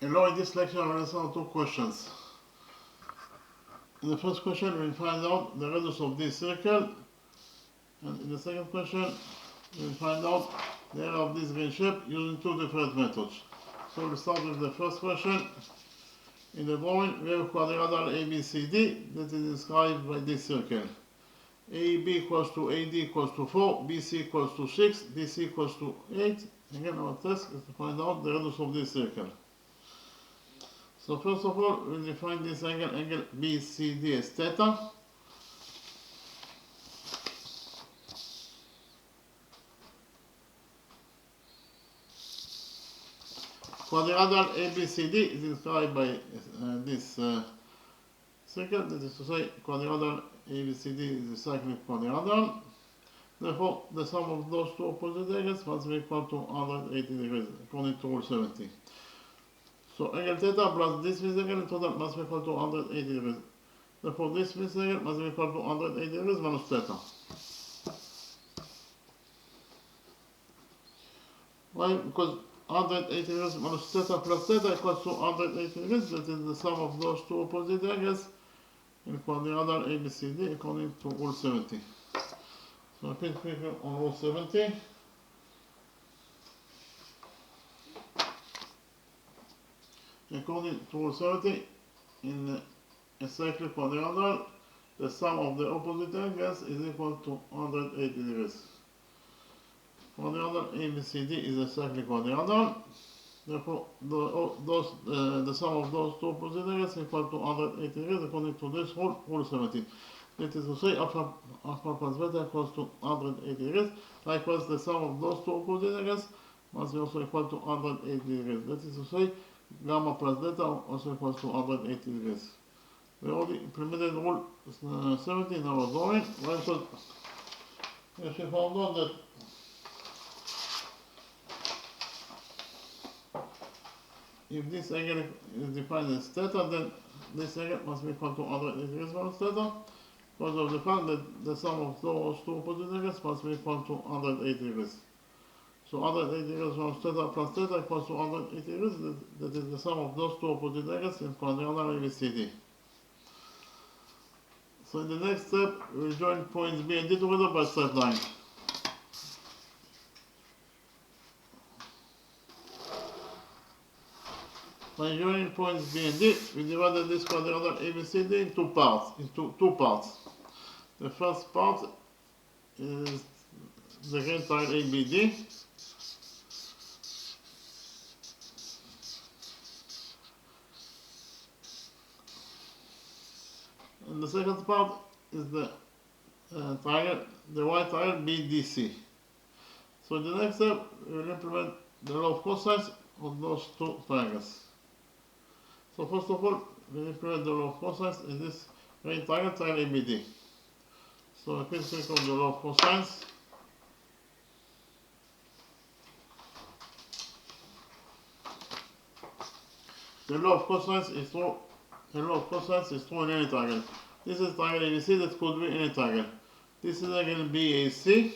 Hello, in this lecture I will answer two questions. In the first question we will find out the radius of this circle, and in the second question we will find out the area of this green shape using two different methods. So we'll start with the first question. In the drawing we have a quadrilateral ABCD that is described by this circle. AB equals to AD equals to 4, BC equals to 6, DC equals to 8. Again, our task is to find out the radius of this circle. So first of all, we define this angle BCD as theta. Quadrilateral ABCD is described by this circle, that is to say, quadrilateral ABCD is a cyclic quadrilateral. Therefore, the sum of those two opposite angles must be equal to 180 degrees, according to Rule 70. So angle theta plus this angle in total must be equal to 180 degrees. Therefore, this angle must be equal to 180 degrees minus theta. Why? Because 180 degrees minus theta plus theta equals to 180 degrees. That is the sum of those two opposite angles in quadrilateral ABCD according to Rule 70. So I can click on Rule 70. According to Rule 70, in a cyclic quadrilateral, the sum of the opposite angles is equal to 180 degrees. Quadrilateral ABCD is a cyclic quadrilateral. Therefore, the sum of those two opposite angles is equal to 180 degrees according to this rule, Rule 70. That is to say, alpha plus beta equals to 180 degrees. Likewise, the sum of those two opposite angles must be also equal to 180 degrees. That is to say, gamma plus delta also equals to 180 degrees. We already implemented Rule 70 in our drawing. Why? Because we found out that if this angle is defined as theta, then this angle must be equal to 180 degrees minus theta, because of the fact that the sum of those two opposite angles must be equal to 180 degrees. So 180 degrees minus theta plus theta equals to 180 degrees. That is the sum of those two opposite angles in quadrilateral ABCD. So in the next step, we will join points B and D together by straight line. By joining points B and D, we divided this quadrilateral ABCD into two parts. The first part is the green triangle ABD. And the second part is the white triangle BDC. So in the next step, we will implement the law of cosines on those two triangles. So first of all, we implement the law of cosines in this green triangle ABD. So I can click on the law of cosines. The law of cosines is true. The law of cosines is true in any triangle. This is triangle ABC that could be any triangle. This is angle BAC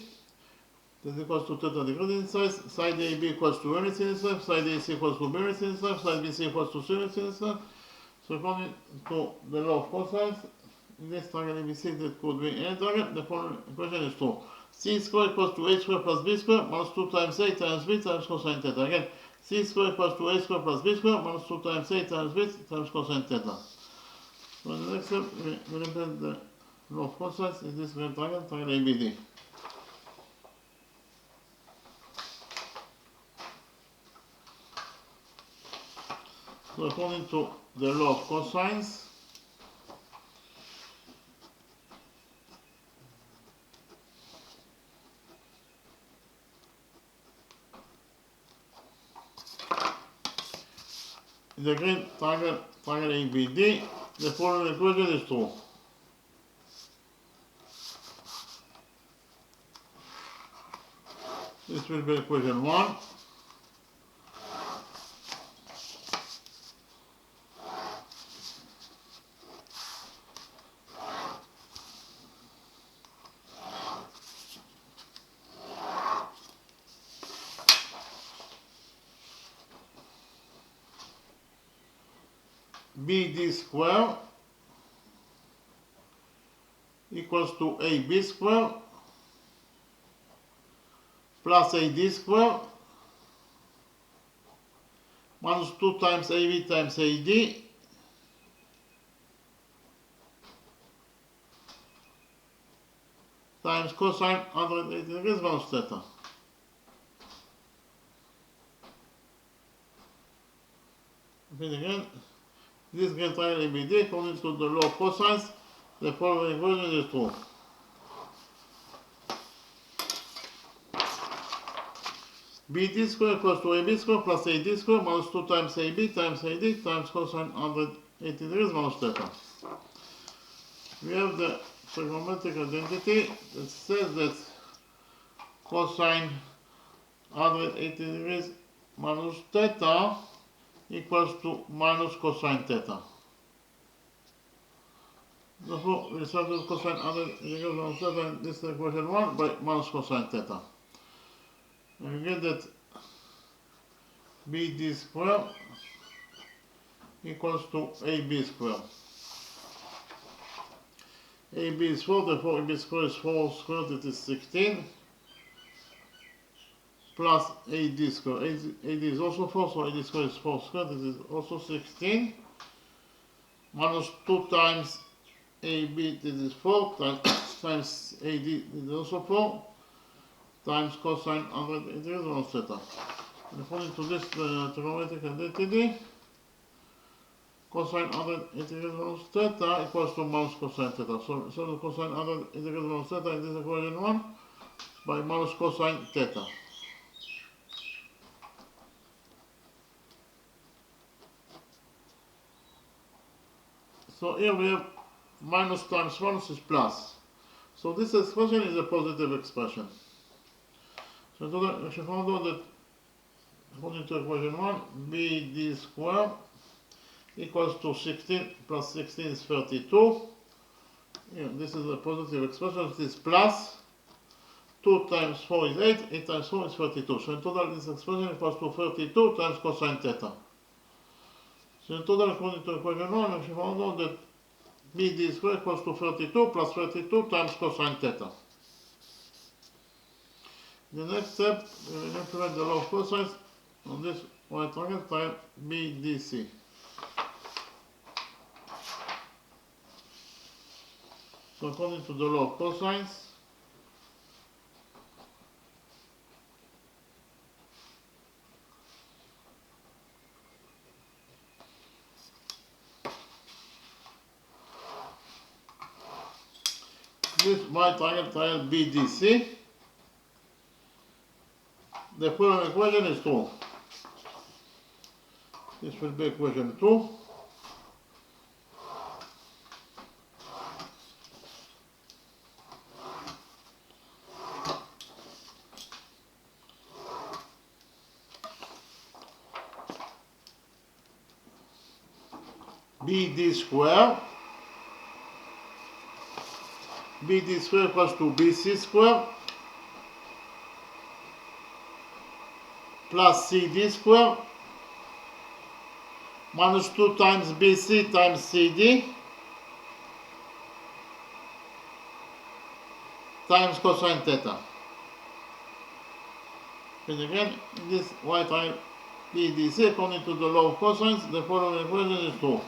that equals to theta degrees in size. Side AB equals to units in size. Side AC equals to B units in size. Side BC equals to C units in size. So according to the law of cosines, in this triangle ABC that could be any triangle, the following equation is true. C squared equals to A squared plus B squared minus 2 times A times B times cosine theta. Again, C squared equals to A squared plus B squared minus 2 times A times B times cosine theta. So in the next step, we will implement the law of cosines in this green triangle ABD. So according to the law of cosines, in the green triangle ABD, the following equation is true. This will be equation 1. BD square equals to AB square plus AD square minus 2 times AB times AD times cosine 180 degrees minus theta. Repeat again. This given triangle ABD, according to the law of cosines, the following equation is true. BD square equals to AB square plus AD square minus 2 times AB times AD times cosine 180 degrees minus theta. We have the trigonometric identity that says that cosine 180 degrees minus theta equals to minus cosine theta. Therefore, we substitute cosine 180 degrees minus theta in this equation 1 by minus cosine theta. And we get that BD square equals to AB square. AB is 4, therefore AB square is 4 squared, that is 16, plus AD square. AD is also 4, so AD square is 4 squared, that is also 16, minus 2 times AB, that is 4, times AD, that is also 4, times cosine 180 degrees minus theta. And according to this trigonometric identity, cosine 180 degrees minus theta equals to minus cosine theta. So the cosine 180 degrees minus theta in this equation 1 by minus cosine theta. So here we have minus times minus is plus. So this expression is a positive expression. So we should find out that according to equation 1, BD square equals to 16 plus 16 is 32. Yeah, this is a positive expression. It is plus 2 times 4 is 8, 8 times 4 is 32. So in total this expression equals to 32 times cosine theta. So in total, according to equation 1, we should find out that BD square equals to 32 plus 32 times cosine theta. The next step, we will implement the law of cosines on this white triangle triangle BDC. So according to the law of cosines, this white triangle BDC, the following equation is true. This will be equation 2. BD square equals to BC square plus CD square minus 2 times BC times CD times cosine theta. And again, in this white triangle BDC, according to the law of cosines, the following equation is true.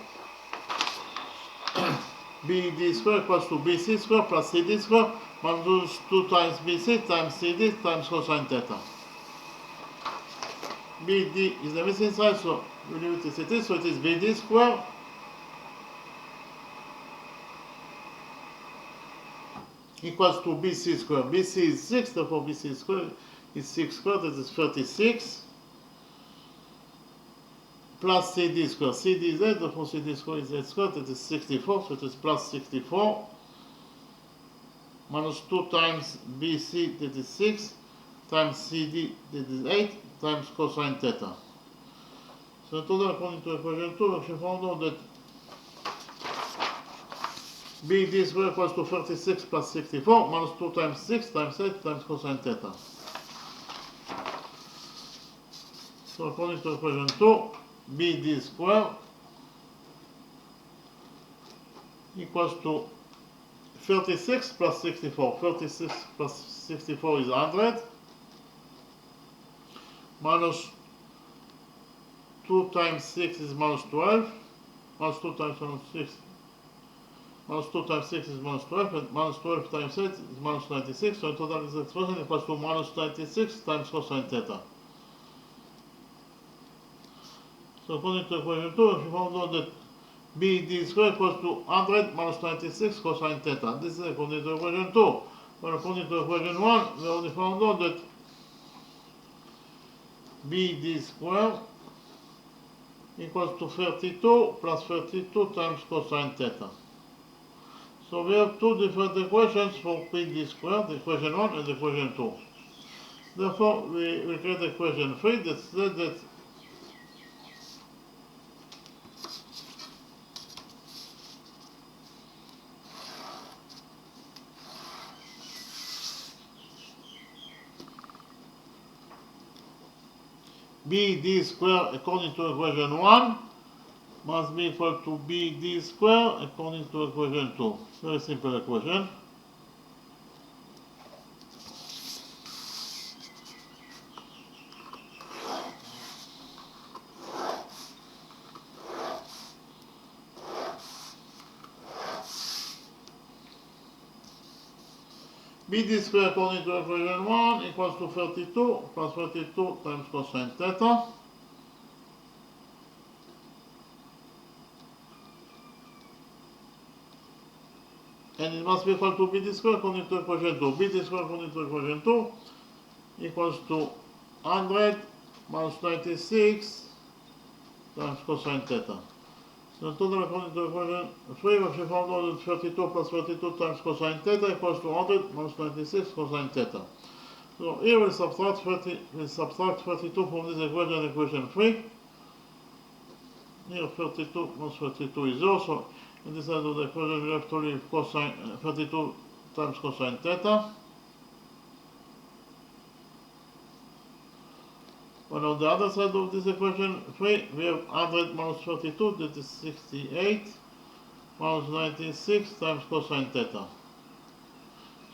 BD square equals to BC square plus CD square minus 2 times BC times CD times cosine theta. BD is the missing side, so we leave it as it is, so it is BD square equals to BC square. BC is 6, therefore BC square is 6 squared, that is 36, plus CD square. CD is 8, therefore CD square is 8 squared, that is 64, so it is plus 64, minus 2 times BC, that is 6, times CD, that is 8, times cosine theta. So in total, according to equation 2, we should find out that BD square equals to 36 plus 64 minus 2 times 6 times 8 times cosine theta. So according to equation 2, BD square equals to 36 plus 64. 36 plus 64 is 100. Minus 2 times 6 is minus 12. Minus 2 times 6. Minus 2 times 6 is minus 12. And minus 12 times 8 is minus 96. So in total this expression equals to minus 96 times cosine theta. So according to equation 2, if you found out that BD squared equals to 100 minus 96 cosine theta. This is according to equation 2. But according to equation 1, we already found out that BD squared equals to 32 plus 32 times cosine theta. So we have two different equations for BD squared, equation 1 and equation 2. Therefore, we create equation 3 that says that BD squared according to equation 1 must be equal to BD squared according to equation 2. Very simple equation. BD squared according to equation 1 equals to 32 plus 32 times cosine theta. And it must be equal to BD squared according to equation 2. BD squared according to equation 2 equals to 100 minus 96 times cosine theta. So total according to equation 3, we found out that 32 plus 32 times cosine theta equals to 100 minus 96 cosine theta. So here we subtract 32 from this equation, equation 3. Here 32 minus 32 is 0, so in this side of the equation we have to leave cosine 32 times cosine theta. But on the other side of this equation 3, we have 100 minus 32, that is 68, minus 96 times cosine theta.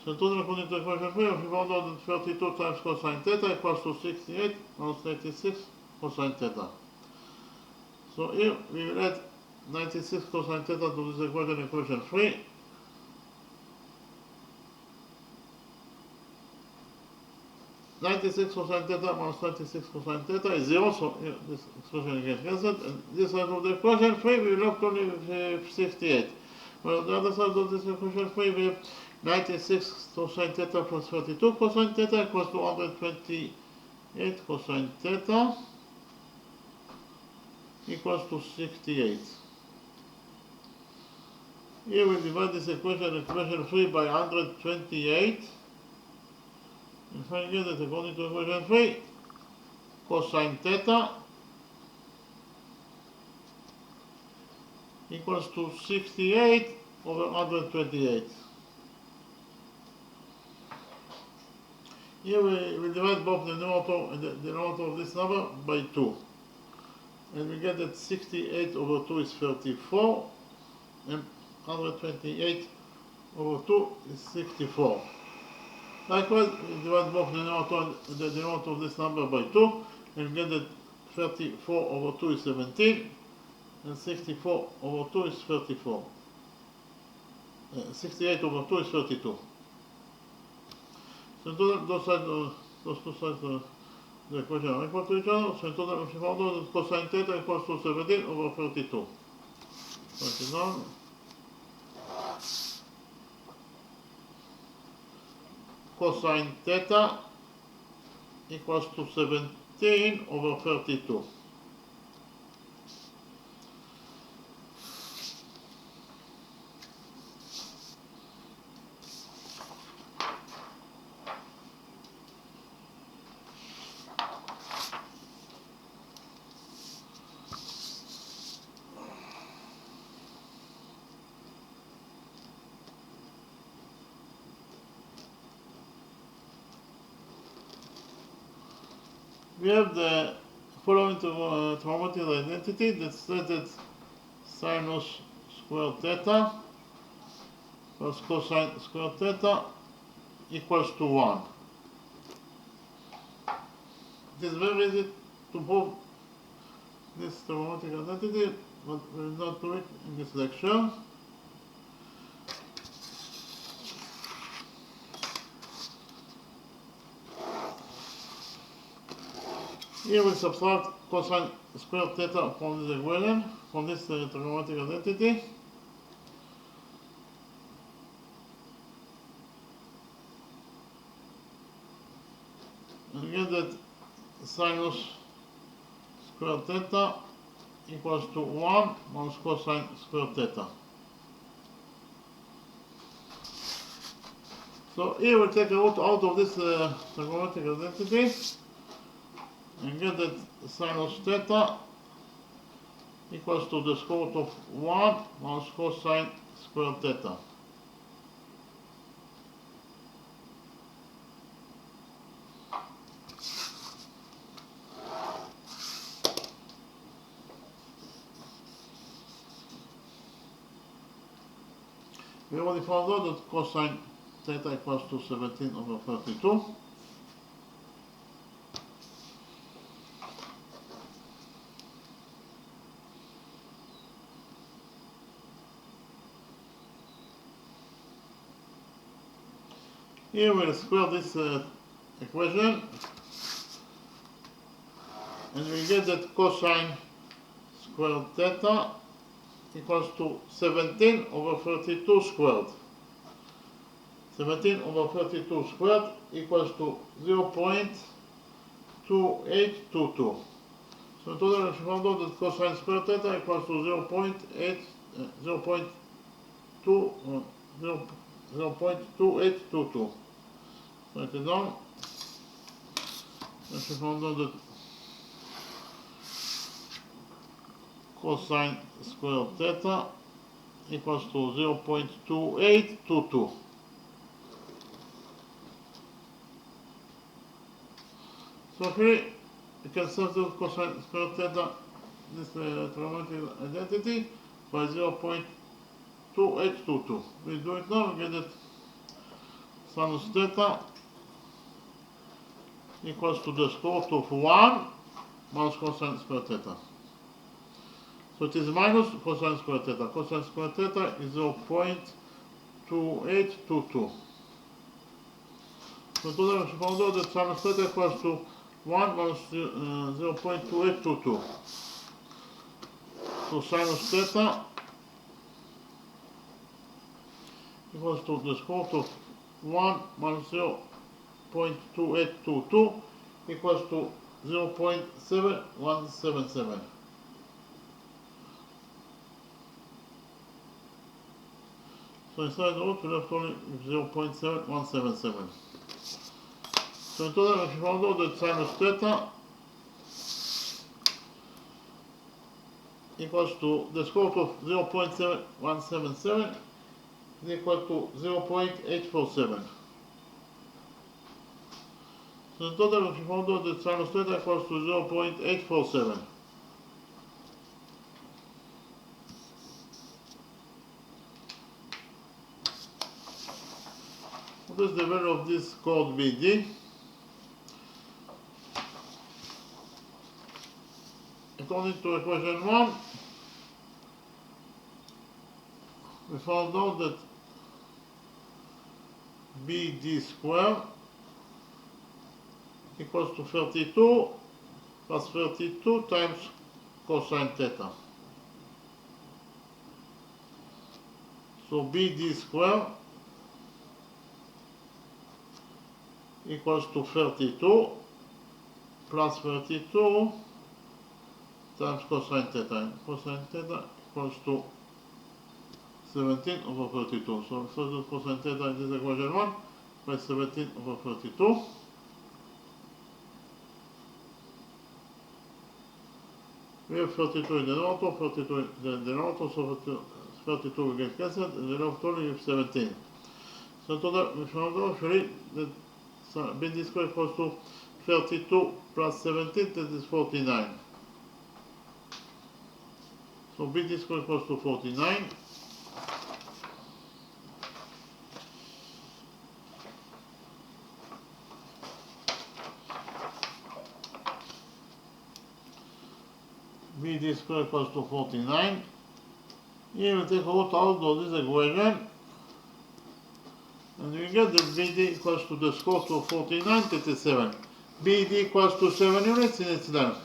So total according to equation 3, we found out that 32 times cosine theta equals to 68 minus 96 cosine theta. So here we will add 96 cosine theta to this equation, equation 3. (96 cosine theta minus 96 cosine theta is 0, so here this expression gets cancelled. And this side of the equation 3 we will have only 68. Well, on the other side of this equation 3 we have 96 cosine theta plus 32 cosine theta equals to 128 cosine theta equals to 68. Here we divide this equation 3 by 128. And find here that according to equation 3, cosine theta equals to 68 over 128. Here we divide both the numerator and the denominator of this number by 2. And we get that 68 over 2 is 34, and 128 over 2 is 64. Likewise, we divide both the numerator and the denominator of this number by 2, and we get that 34 over 2 is 17, and 64 over 2 is 34. 68 over 2 is 32. So in total, those two sides of the equation are equal to each other. So in total, if you found out that cosine theta equals to 17 over 32. Write it down. Cosine theta equals to 17 over 32. We have the following trigonometric identity that says that sinus squared theta plus cosine square theta equals to 1. It is very easy to prove this trigonometric identity, but we will not do it in this lecture. Here we subtract cosine square theta from this equation, from this trigonometric identity. And we get that sinus square theta equals to 1 minus cosine square theta. So here we take a root out of this trigonometric identity and get that sinus theta equals to the square root of 1 minus cosine square theta. We already found out that cosine theta equals to 17 over 32. Here we'll square this equation and we get that cosine squared theta equals to 17 over 32 squared. 17 over 32 squared equals to 0.2822. So in total we found out that cosine squared theta equals to 0.2822. Write it down. And we found out that cosine squared theta equals to 0.2822. So here you can substitute cosine squared theta, this trigonometric identity, by 0.2822. We do it now, we get that sinus theta equals to the square root of 1 minus cosine squared theta. So it is minus cosine squared theta. Cosine squared theta is 0.2822. So today we found out that sinus theta equals to 1 minus 0.2822. So sinus theta equals to the square root of 1 minus 0.2822 equals to 0.7177. So inside the root we left only 0.7177. So in total we found out that sinus theta equals to the square root of 0.7177 is equal to 0.847. So in total we found out that sinus theta equals to 0.847. What is the value of this chord BD? According to equation 1, we found out that BD squared equals to 32 plus 32 times cosine theta. So BD squared equals to 32 plus 32 times cosine theta. And cosine theta equals to 17 over 32. So substitute cosine theta in this equation 1 by 17 over 32. We have 32 in the numerator, 32 in the denominator, so 32 will get cancelled, and the left only with 17. So total we found out actually that BD squared equals to 32 plus 17, that is 49. So BD squared equals to 49. BD squared equals to 49. Here we take root out of this equation, and we get that BD equals to the square root of 49, that is 7. BD equals to 7 units in its length.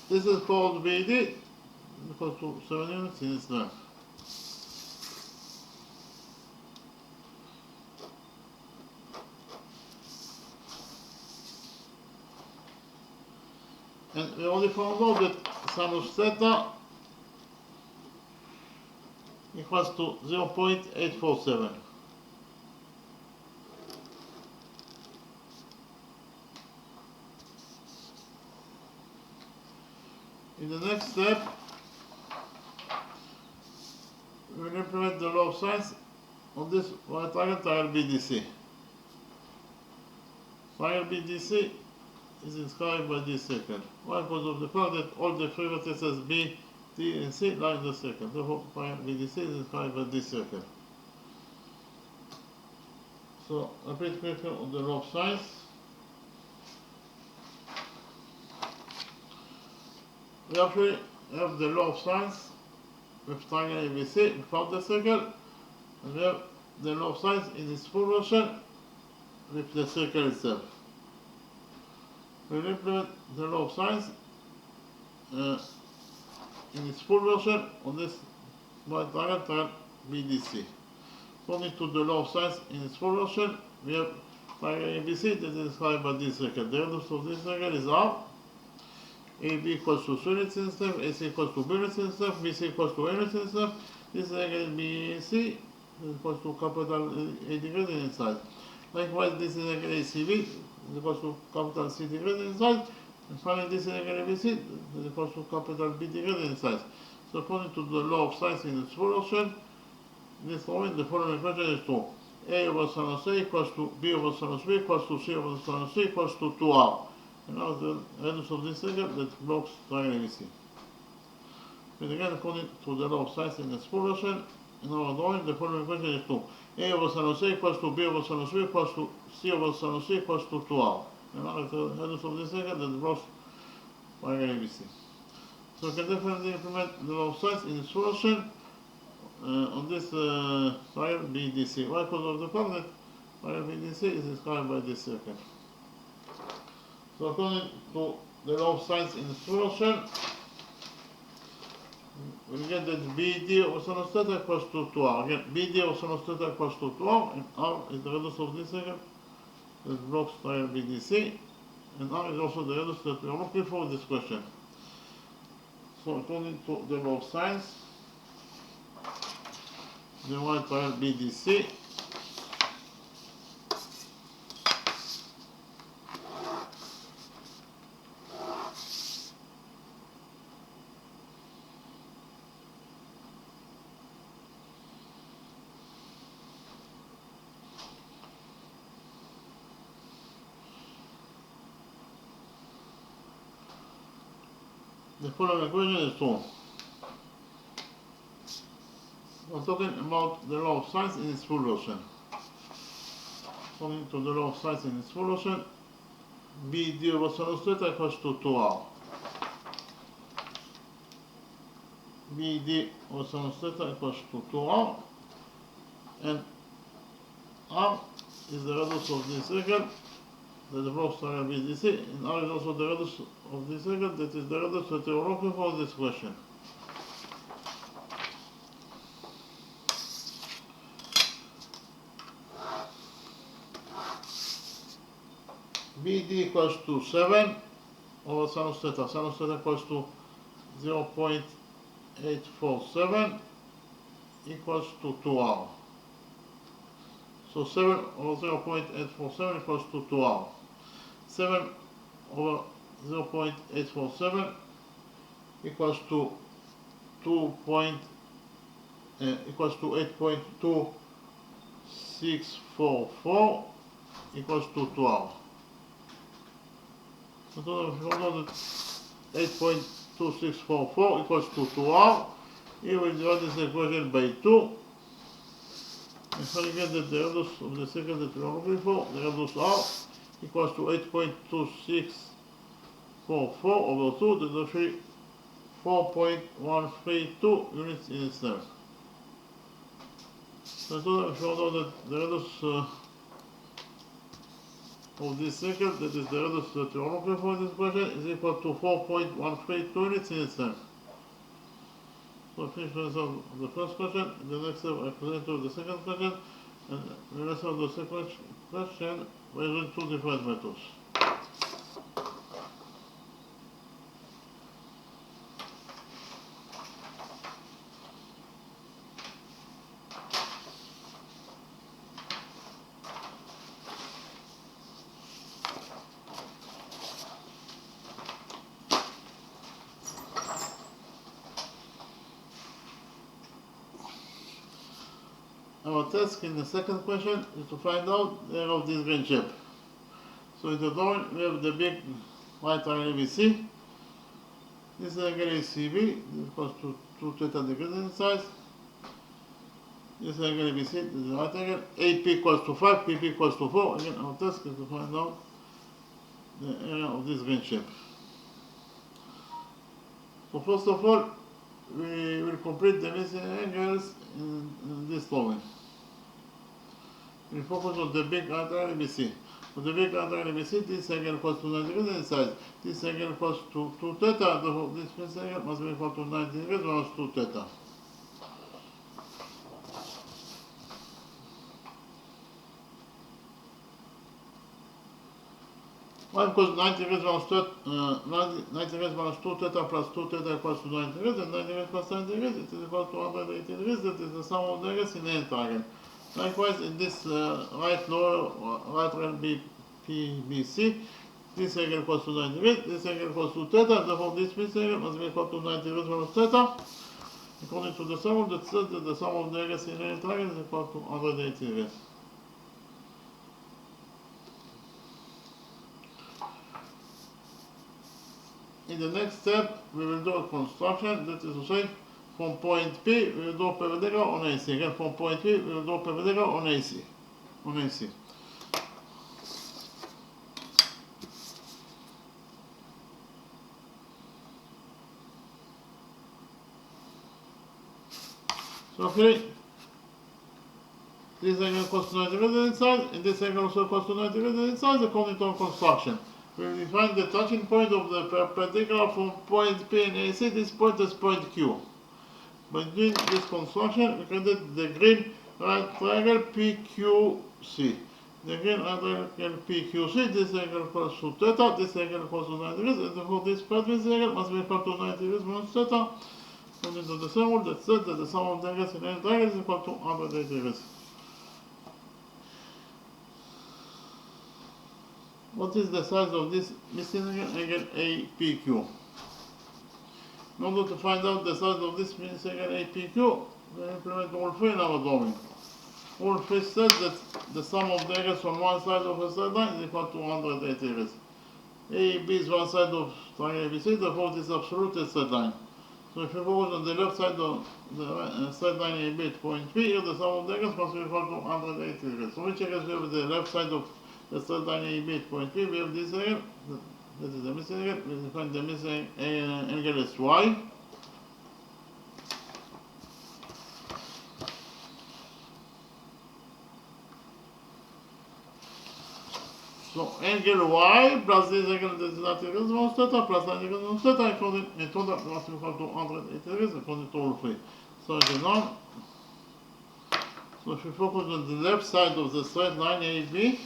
This is called BD equals to 7 units in its length. And we already found out that sinus theta equals to 0.847. In the next step, we will implement the law of sines on this right triangle BDC. Triangle BDC is inscribed by this circle. Why? Because of the fact that all the three vertices B, D, and C lie in the circle. Therefore, triangle BDC is inscribed by this circle. So, a bit quicker on the law of sines. We actually have the law of sines with triangle ABC without the circle, and we have the law of sines in its full version with the circle itself. We will implement the law of sines in its full version on this right triangle BDC. According to the law of sines in its full version, we have triangle ABC that is described by this circle. The radius of this circle is R. AB equals to 3 units in its length, AC equals to B units in its length, BC equals to A units in its length. This circle is BC is equals to capital A degrees in its size. Likewise, this is circle ACB is equals to capital C degrees in its size. And finally, this circle ABC is equals to capital B degrees in its size. So according to the law of sines in its full version, this point, the following equation is 2. A over sinus A equals to B over sinus B equals to C over sinus C equals to 2R. And now the radius of this circle that blocks triangle ABC. And again, according to the law of sines in its full version, in our drawing, the following equation is 2. A over sinus A equals to B over sinus B equals to C over sinus C equals to 2R. And now the radius of this circle that blocks triangle ABC. So we can definitely implement the law of sines in its full version on this triangle BDC. Why? Because of the fact that triangle BDC is described by this circle. So according to the law of sines in its full version, we get that BD over sinus theta equals to 2R. Again, BD over sinus theta equals to 2R, and R is the radius of this circle that blocks triangle BDC, and R is also the radius that we are looking for in this question. So according to the law of sines, the right triangle BDC the following equation is 2. We're talking about the law of sines in its full version. According to the law of sines in its full version, BD over sinus theta equals to 2R. BD over sinus theta equals to 2R, and R is the radius of this circle that blocks triangle BDC, and R is also the radius of this circle that is the radius that we are looking for this question. BD equals to 7 over sinus theta. Sinus theta equals to 0.847 equals to 2R. So 7 over 0.847 equals to 2R. 7 over 0.847 equals to 8.2644 equals to 2R. So if you know that 8.2644 equals to 2R, here we divide this equation by 2, If I get the radius of the circle that we are looking for, the radius R equals to 8.2644 over 2, that will be 4.132 units in itself. So if you know that the radius of this circle, that is the radius that you are looking for in this question, is equal to 4.132 units in itself. So finish the answer of the first question. The next step I present to the second question, and the rest of the second question we using two different methods. Our task in the second question is to find out the area of this green shape. So in the drawing we have the big right triangle ABC. This angle is CB, this equals to 2 theta degrees in size. This angle ABC, this is the right angle. AP equals to 5, PP equals to 4. Again, our task is to find out the area of this green shape. So first of all, we will complete the missing angles in this drawing. We focus on the big right triangle ABC. For the big right triangle ABC, this angle equals to 90 degrees in size. This angle equals to 2 theta. Therefore, this missing angle must be equal to 90 degrees minus 2 theta. Why? Because 90 degrees minus 2 theta plus 2 theta equals to 90 degrees, and 90 degrees plus 90 degrees, it is equal to 180 degrees. That is the sum of the angles in any triangle. Likewise, in this right lower right triangle PBC, this angle equals to 90 degrees, this angle equals to theta, therefore this missing angle must be equal to 90 degrees minus theta. According to the sum, that says that the sum of the angles in any triangle is equal to 180 degrees. In the next step, we will do a construction, that is to say, from point P, we will do perpendicular on AC. Again, from point P, we will do perpendicular on AC. So, okay, this angle equals to 90 degrees inside, and this angle also equals to 90 degrees inside according to our construction. We will find the touching point of the perpendicular from point P and AC. This point is point Q. By doing this construction, we can get the green right triangle PQC. The green right triangle PQC, this angle equals to theta, this angle equals to 90 degrees, and therefore this perfect angle must be equal to 90 degrees minus theta. According to the sum rule that says that the sum of the angles in any triangle is equal to 180 degrees. What is the size of this missing angle APQ? In order to find out the size of this missing angle APQ, we implement rule 3 in our drawing. Rule 3 says that the sum of the angles on one side of a straight line is equal to 180 degrees. AB is one side of triangle ABC, therefore this is absolutely a straight line. So if you focus on the left side of the straight line AB at point P, here the sum of the angles must be equal to 180 degrees. So which angles we have at the left side of the straight line AB at point P? We have this angle, that is the missing angle. We define the missing angle as Y. So angle Y plus this angle that is 90 degrees minus theta plus 90 degrees minus theta, according to total must be equal to 180 degrees according to rule 3. So again on. So if you focus on the left side of the straight line AB,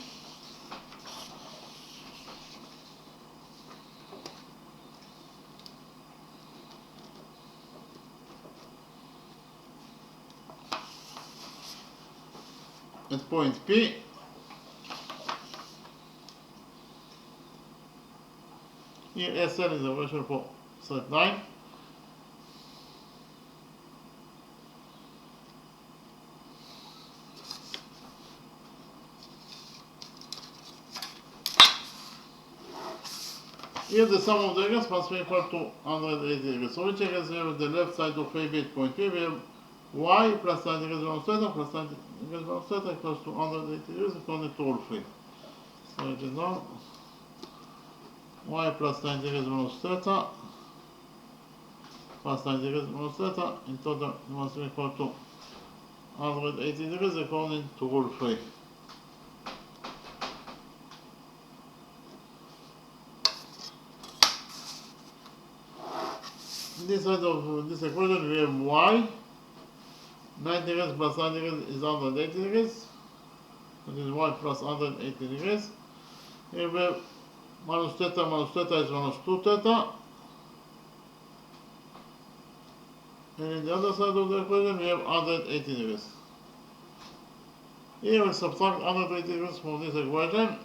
at point P, here SL is a version for straight line. Here the sum of the angles must be equal to 180 degrees. So which angles we have at the left side of AB at point P? We have Y plus 90 degrees minus theta plus 90 equals minus theta equals to 180 degrees according to all three. So it is now y plus 90 degrees minus theta plus 90 degrees minus theta in total must be equal to 180 degrees according to rule 3. In this side of this equation we have y, 90 degrees plus 90 degrees is 180 degrees, that is y plus 180 degrees. Here we have minus theta is minus 2 theta. And in the other side of the equation we have 180 degrees. Here we subtract 180 degrees from this equation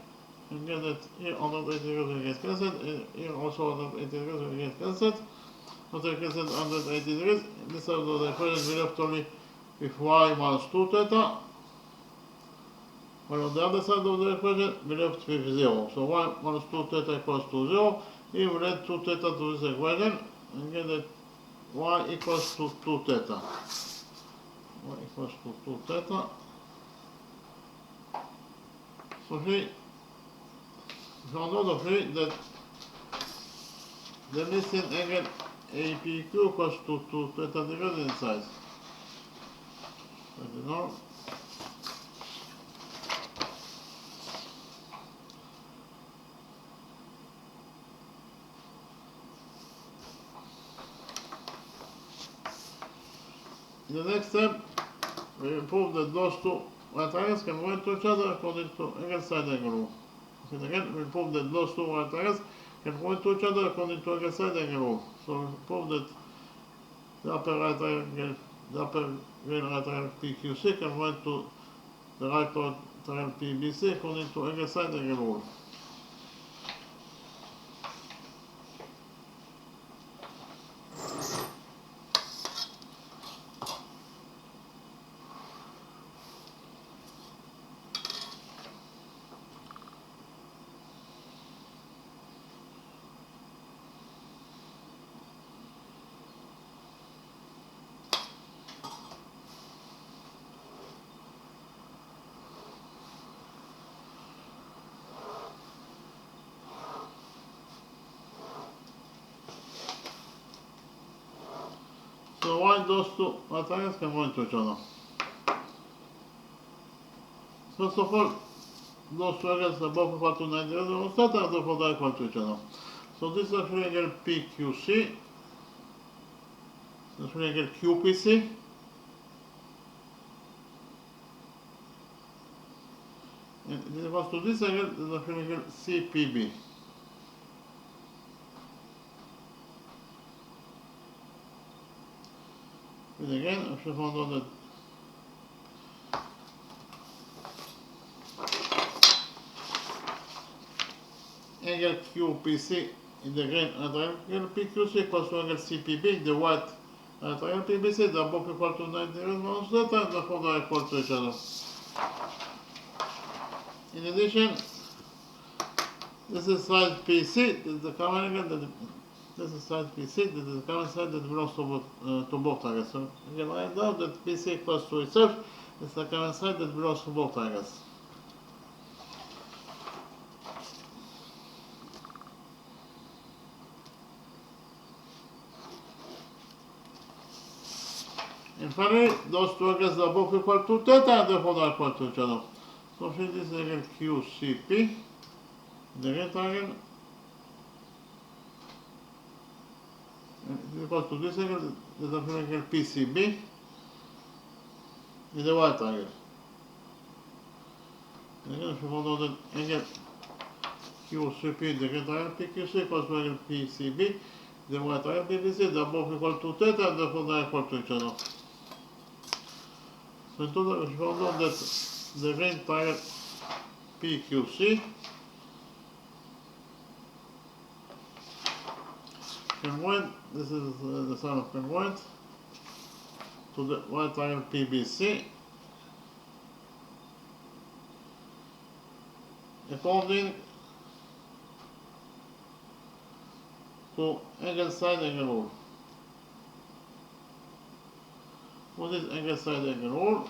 and get that here 180 degrees will get cancelled, here also 180 degrees will get cancelled. So we cancel 180 degrees. In this side of the equation we left only with y minus 2 theta. While on the other side of the equation we left with 0. So y minus 2 theta equals to 0. Here we add 2 theta to this equation and get that y equals to 2 theta. Y equals to 2 theta. So here, found out that the missing angle APQ equals to 2 theta degrees in size. That is all. In the next step, we will prove that those two right triangles can point to each other according to angle side angle rule. Okay, again, we will prove that those two right triangles can point to each other according to angle side angle rule. So we prove that the upper right triangle, the upper green right triangle PQC can point to the right triangle PBC according to angle side angle rule. So why those two right triangles can point to each other? First of all, those two angles are both equal to 90 degrees minus theta and therefore they are equal to each other. So this is actually angle PQC, this is actually angle QPC, and it is equal to this angle, this is actually angle CPB. And again, I should find out that angle QPC in the green angle PQC equals to angle CPB, the white angle PBC, they are both equal to 90 degrees minus theta, and therefore they are equal to each other. In addition, this is side PC, this is the common angle that this is side PC, this is the common side that belongs to both triangles. So you can write down that PC equals to itself, it's the common side that belongs to both triangles. And finally, those two angles are both equal to theta and therefore they are equal to each other. So here this is angle QCP, the right triangle, and it is equal to this angle, this is angle PCB, is the right triangle. And again, if you want to know that angle QCP, the right triangle PQC equals to angle PCB, the right triangle PBC, they are both equal to theta and therefore they are equal to each other. So in total, if you found out that the green triangle PQC can point, this is the sign of can point, to the right triangle PBC according to angle side angle rule. What is angle side angle rule?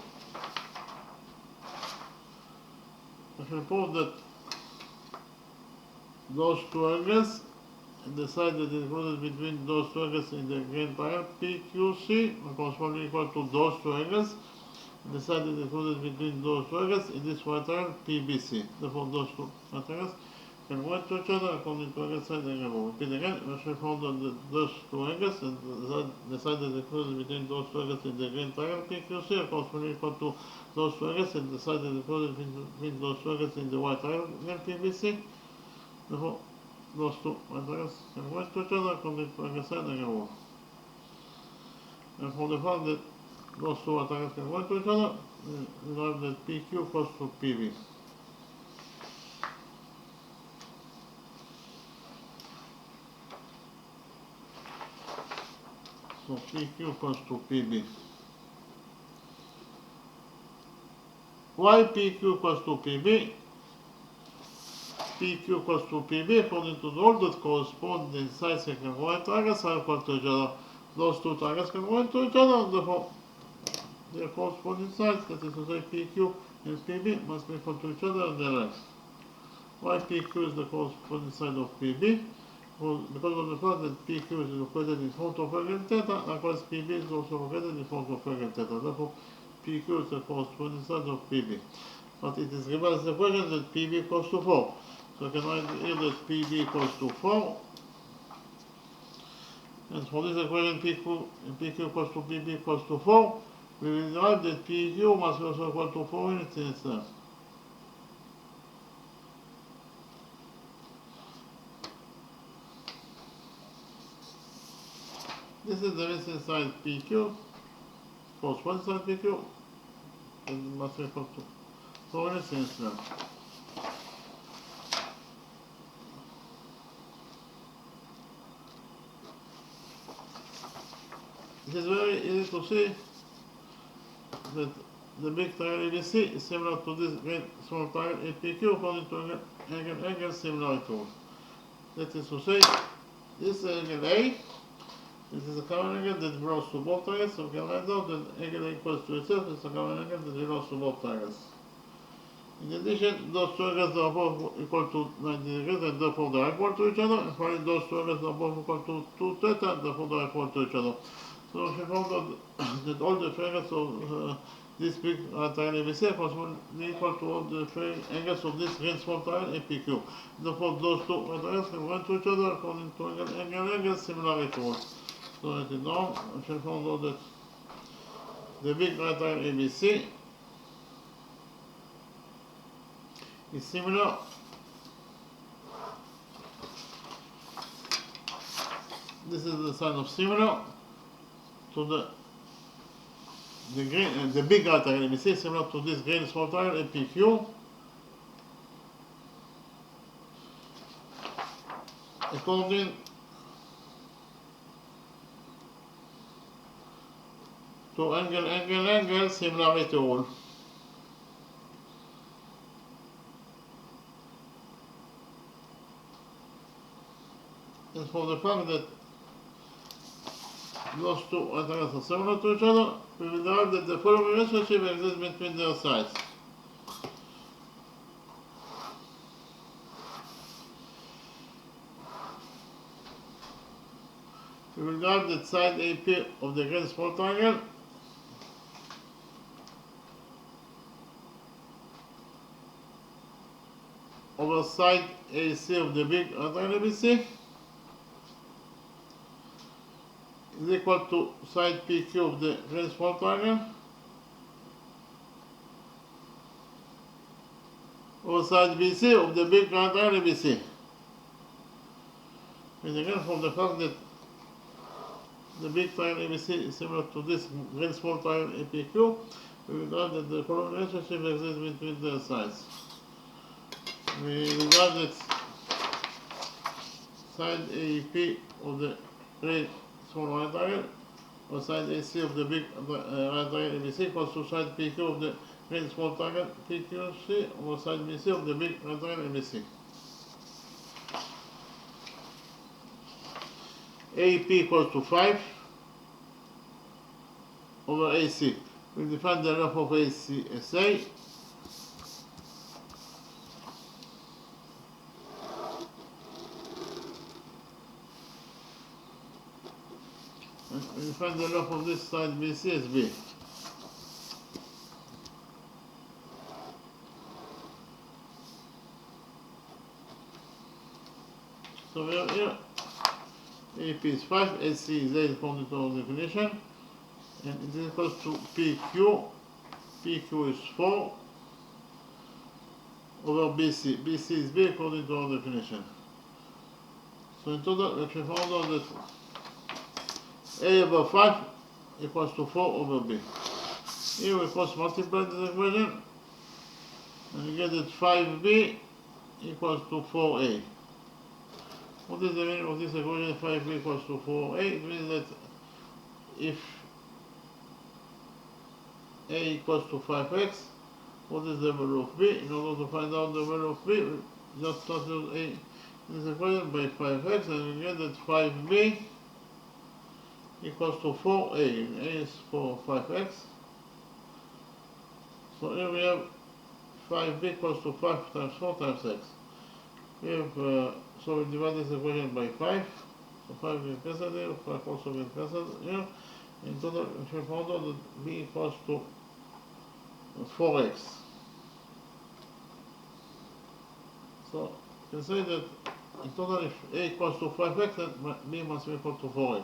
I can prove that those two angles and the side that is included between those two angles in the green triangle PQC are corresponding equal to those two angles and the side that is included between those two angles in this white triangle PBC. Therefore, those two white triangles can go to each other according to angle side and angle. Repeat again, we should found that those two angles and the side that is included between those two angles in the green triangle PQC are corresponding equal to those two angles and the side that is included between those two angles in the white triangle PBC. Therefore, those two white triangles can go to each other according to angle side and angle. And for the fact that those two white triangles can go to each other, we derive that PQ equals to PB. So PQ equals to PB. Why PQ equals to PB? PQ equals to PB according to the rule that corresponding sides that can go into triangles are equal to each other. Those two triangles can go into each other, therefore their corresponding sides, that is to say PQ and PB, must be equal to each other in their length. Why PQ is the corresponding side of PB? Well, because of the fact that PQ is located in front of angle theta, likewise PB is also located in front of angle theta. Therefore, PQ is the corresponding side of PB. But it is given as the equation that PB equals to 4. So I can write here that PB equals to 4. And for this equation PQ equals to PB equals to 4, we will derive that PQ must be also equal to 4 units in itself. This is the missing side PQ, corresponding side PQ, and it must be equal to 4 units in itself. It is very easy to see that the big triangle ABC is similar to this great small triangle APQ according to angle similarity rule. That is to say, this angle A, this is a common angle that belongs to both triangles, so we can write out that angle A equals to itself is a common angle that belongs to both triangles. In addition, those two angles are both equal to 90 degrees and therefore they are equal to each other, and finally those two angles are both equal to 2 theta, therefore they are equal to each other. So we found that all the triangles of this big triangle ABC are corresponding equal to all the angles of this green small triangle APQ. Therefore, those two triangles can run to each other according to angle similarity rule. So write it down. We found out that the big triangle ABC is similar this is the sign of similar to the big triangle ABC, similar to this green small triangle APQ, according to angle similarity rule. And for the fact that those two triangles are similar to each other, we will derive that the following relationship exists between their sides. We will derive that side AP of the green small triangle over side AC of the big triangle ABC is equal to side PQ of the green small triangle over side BC of the big triangle ABC. And again, from the fact that the big triangle ABC is similar to this green small triangle APQ, we will derive that the following relationship exists between their sides. We will derive that side AP of the green small right triangle or side AC of the big right triangle ABC equals to side PQ of the green small triangle PQC or side BC of the big right triangle ABC. AP equals to 5 over AC. We define the length of AC as A. we find the length of this side BC is B. So we have here AP is 5, AC is 8 according to our definition, and it is equal to PQ. PQ is 4 over BC. BC is B according to our definition. So in total, if we found out that A over 5 equals to 4 over B. Here we cross multiply this equation, and we get that 5B equals to 4A. What is the meaning of this equation? 5B equals to 4A. It means that if A equals to 5x, what is the value of B? In order to find out the value of B, we just substitute A in this equation by 5x, and we get that 5B equals to 4A. And A is for 5x. So here we have 5B equals to 5 times 4 times x. We have, so we divide this equation by 5. So 5 gets cancelled here, 5 also gets cancelled here. In total, if we found out that B equals to 4x. So you can say that in total, if A equals to 5x, then B must be equal to 4x.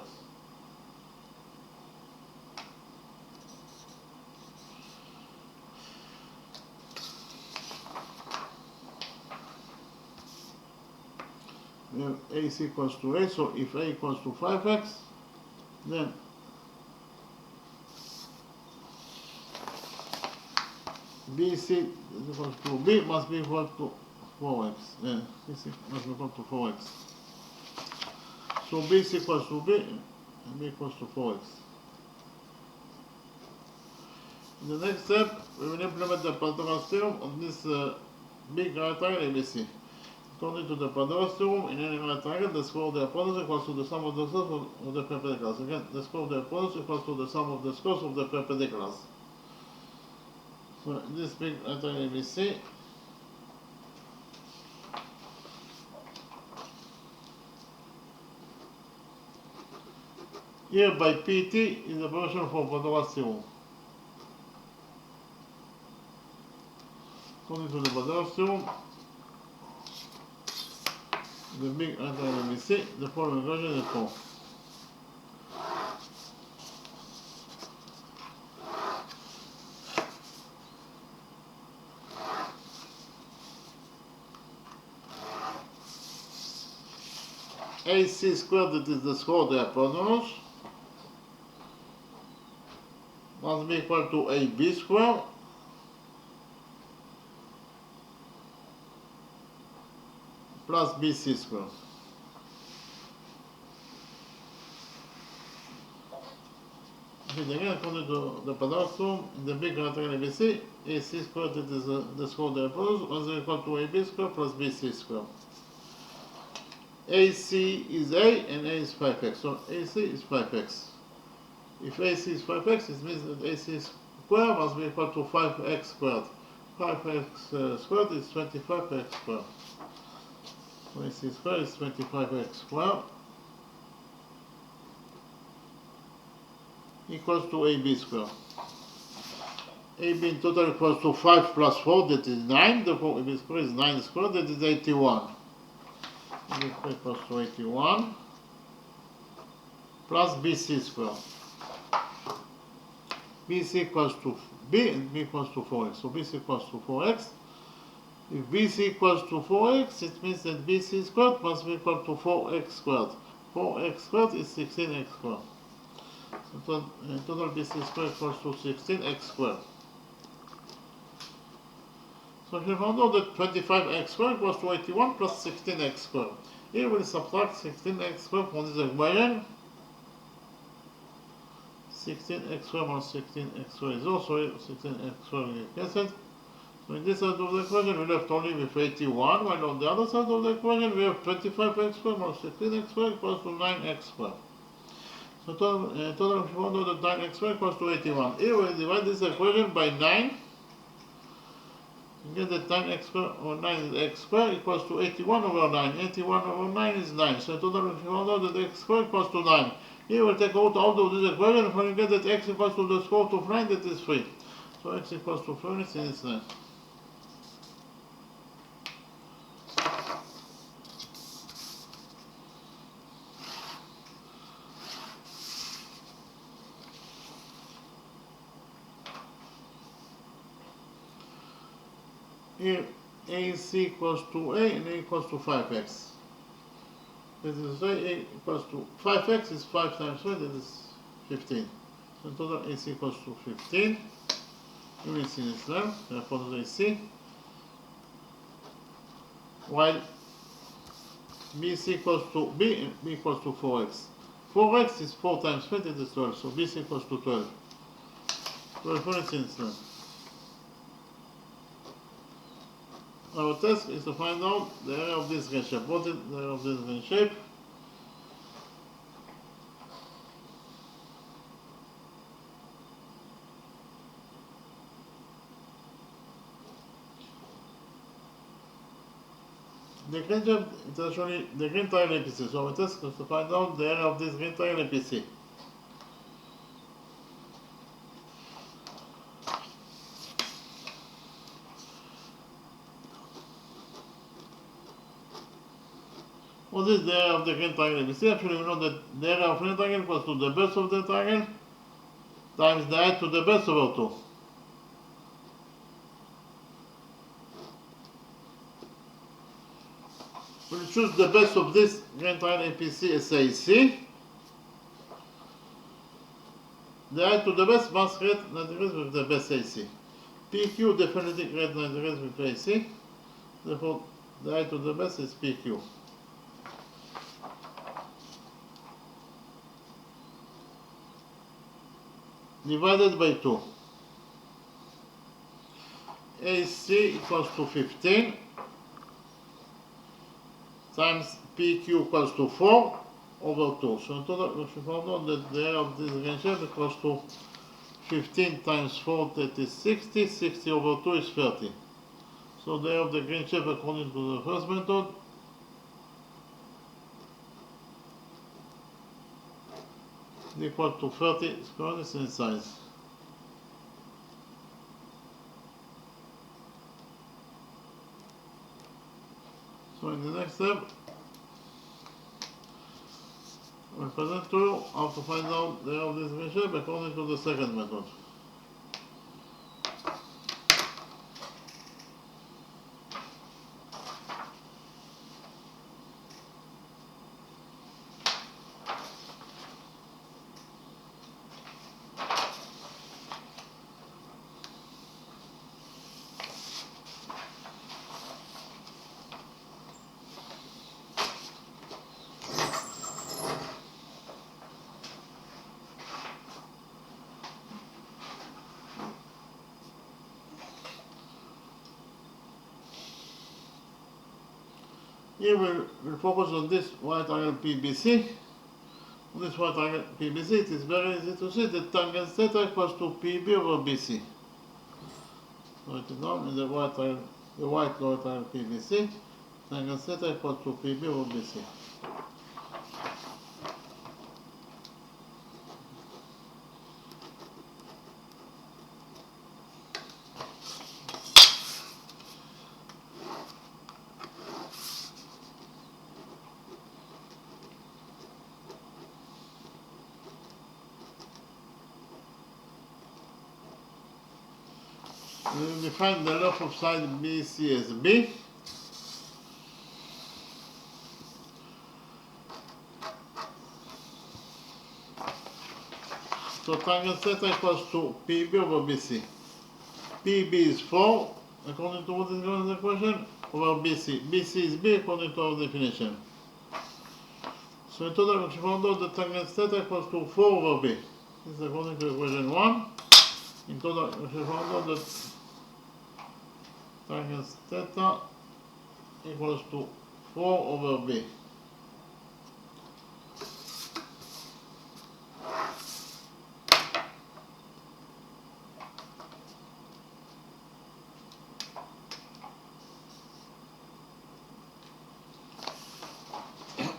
We have AC equals to A, so if A equals to 5x, then BC is equal to B must be equal to 4x. Yeah, BC must be equal to 4x. So BC equals to B, and B equals to 4x. In the next step, we will implement the Pythagoras theorem on this big right triangle ABC. According to the Pythagoras theorem, in any right triangle, the square of the hypotenuse equals to the sum of the squares of the perpendiculars. Again, the square of the hypotenuse equals to the sum of the squares of the perpendiculars. So in this big right triangle ABC, here by PT is the proportion for Pythagoras theorem. According to the Pythagoras theorem, the big right triangle ABC, the following equation is formed. AC squared, that is the square of the hypotenuse, must be equal to AB squared plus BC squared. Again, according to the Pythagoras theorem, in the big right triangle ABC, AC squared, that is the square of the hypotenuse, must be equal to AB squared plus BC squared. AC is A and A is 5x. So AC is 5x. If AC is 5x, it means that AC squared must be equal to 5x squared. 5x squared is 25x squared. So AC squared is 25x squared equals to AB squared. AB in total equals to 5 plus 4, that is 9. Therefore, AB squared is 9 squared, that is 81. AB squared equals to 81 plus BC squared. BC equals to B and B equals to 4x. So BC equals to 4x. If BC equals to 4x, it means that BC squared must be equal to 4x squared. 4x squared is 16x squared. So total BC squared equals to 16x squared. So we found out that 25x squared equals to 81 plus 16x squared. Here we'll subtract 16x squared from this equation. 16x squared minus 16x squared is also 16x squared will get cancelled. So in this side of the equation we left only with 81, while on the other side of the equation we have 25x squared minus 16x squared equals to 9x squared. So total we found out that 9x squared equals to 81. Here we divide this equation by 9. You get that 9x squared or 9 is x squared equals to 81 over 9. 81 over 9 is 9. So total we found out that x squared equals to 9. Here we'll take out all of this equation and we get that x equals to the square root of 9, that is 3. So x equals to 3, it's in this line. Here AC equals to A and A equals to 5x. That is to say A equals to 5x is 5 times 3, that is 15. So in total AC equals to 15 units in Islam, therefore the AC. While BC equals to B and B equals to 4x. 4x is 4 times 3, that is 12, so BC equals to 12. 12 units in Islam. Our task is to find out the area of this ring shape. What is the area of this ring shape? The green shape is actually the green triangle APC. So our task is to find out the area of this green triangle APC. What is the area of the green triangle ABC? Actually, we know that the area of green triangle equals to the base of the triangle times the height to the base over 2. We'll choose the base of this green triangle APC as AC. The height to the base must create 90 degrees with the base AC. PQ definitely creates 90 degrees with AC. Therefore, the height to the base is PQ. Divided by 2. AC equals to 15 times PQ equals to 4 over 2. So in total, we should find out that the area of this green shape equals to 15 times 4, that is 60. 60 over 2 is 30. So the area of the green shape according to the first method equal to 30 square units in size. So in the next step, we'll present to you how to find out the area of this green shape according to the second method. Here we'll focus on this white triangle PBC. On this white triangle PBC, it is very easy to see that tangent theta equals to PB over BC. Write it down in the white lower triangle PBC. Tangent theta equals to PB over BC. We will define the length of side BC as B. So tangent theta equals to PB over BC. PB is 4, according to what is given in the equation, over BC. BC is B, according to our definition. So in total, we found out that tangent theta equals to 4 over B. This is according to equation 1. In total, we found out that tangent theta equals to 4 over B.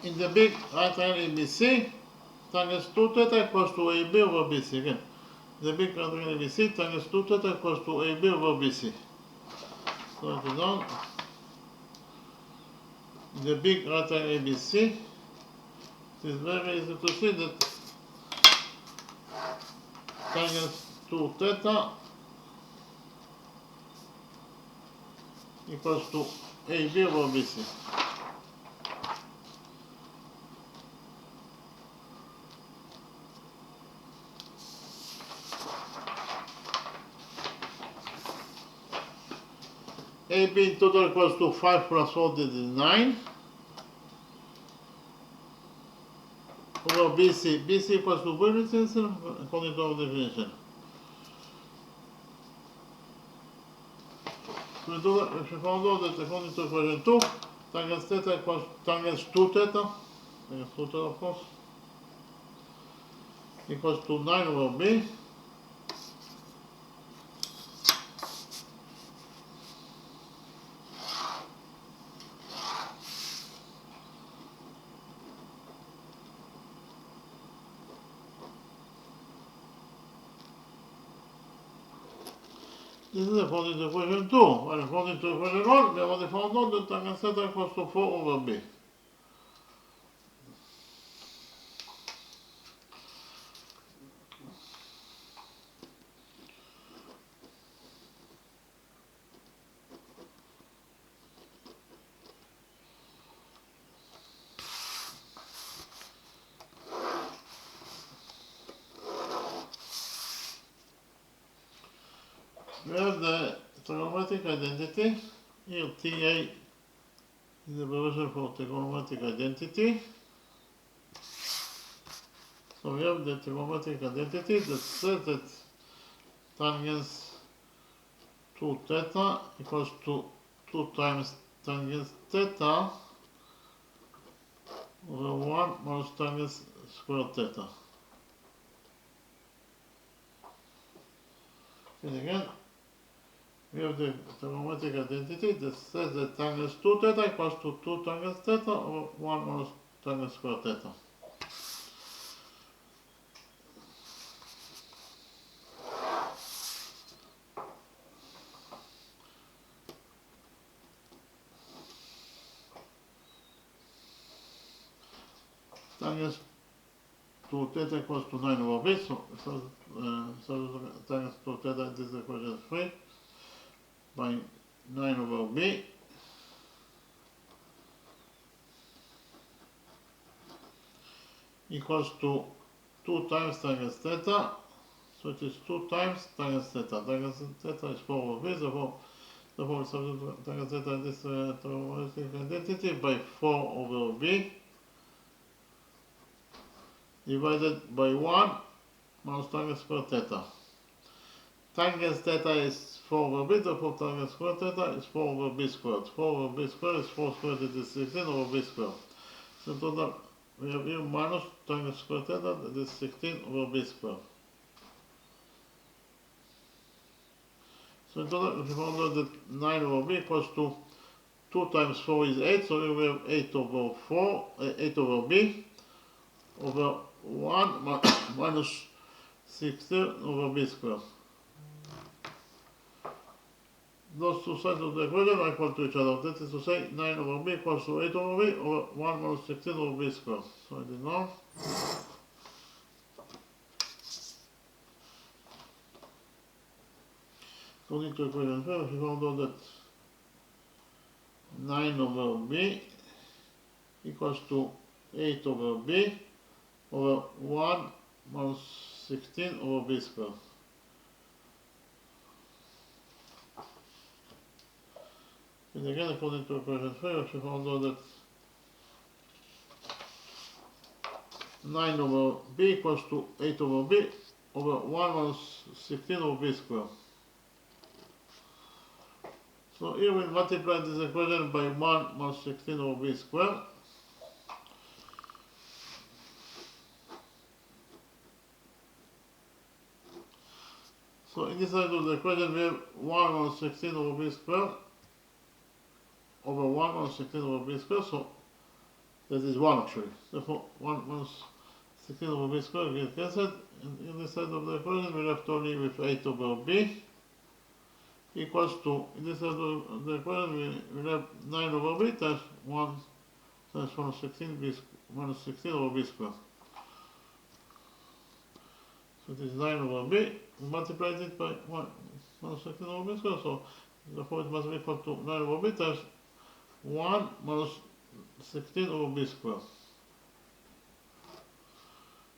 In the big right triangle ABC, times 2 theta equals to AB over BC. Again, the big quadrant ABC times 2 theta equals to AB over BC. So it is on the big rectangle ABC. It is very easy to see that times 2 theta equals to AB over BC. AB in total equals to 5 plus 4, that is 9. Over BC, BC equals to what is this according to our definition? So if you found out that according to equation 2, tangent theta equals tangent 2 theta, tangent 2 theta of course, equals to 9 over B. This is according to equation 2, and according to equation 1, we already found out that tangent theta equals to 4 over B. We have the trigonometric identity. Here TA is the abbreviation for trigonometric identity. So we have the trigonometric identity that says that tangent 2 theta equals to 2 times tangent theta over 1 minus tangent square theta. And again, we have the trigonometric identity that says that tangent 2 theta equals to 2 tangent theta over 1 minus tangent square theta. Tangent 2 theta equals to 9 over B, so tangent 2 theta, this equation 3 by 9 over B equals to 2 times tangent theta, so it is 2 times tangent theta. Tangent theta is 4 over B, therefore we substitute tangent theta in this trigonometric identity by 4 over B divided by 1 minus tangent square theta. Tangent theta is 4 over B, therefore tangent square theta is 4 over B squared. 4 over B squared is 4 squared, that is 16 over B squared. So in total, we have here minus tangent square theta, that is 16 over B squared. So in total, if you found out that 9 over B equals to 2 times 4 is 8, so here we have 8 over B over 1 minus 16 over B squared. Those two sides of the equation are equal to each other. That is to say, 9 over B equals to 8 over B over 1 minus 16 over B squared. So it is now. According to equation 5, we found out that 9 over B equals to 8 over B over 1 minus 16 over B squared. And again, according to equation 3, we found out that 9 over B equals to 8 over B over 1 minus 16 over B squared. So here we multiply this equation by 1 minus 16 over B squared. So in this side of the equation we have 1 minus 16 over B squared over 1 minus 16 over B squared, so that is 1 actually. Therefore 1 minus 16 over b squared get cancelled. And in this side of the equation we left only with 8 over b equals to, in this side of the equation we have 9 over b times 1 times minus 16 over b squared. So it is 9 over b, we multiplied it by 1 minus 16 over b squared, so therefore it must be equal to 9 over b times 1 minus 16 over b squared.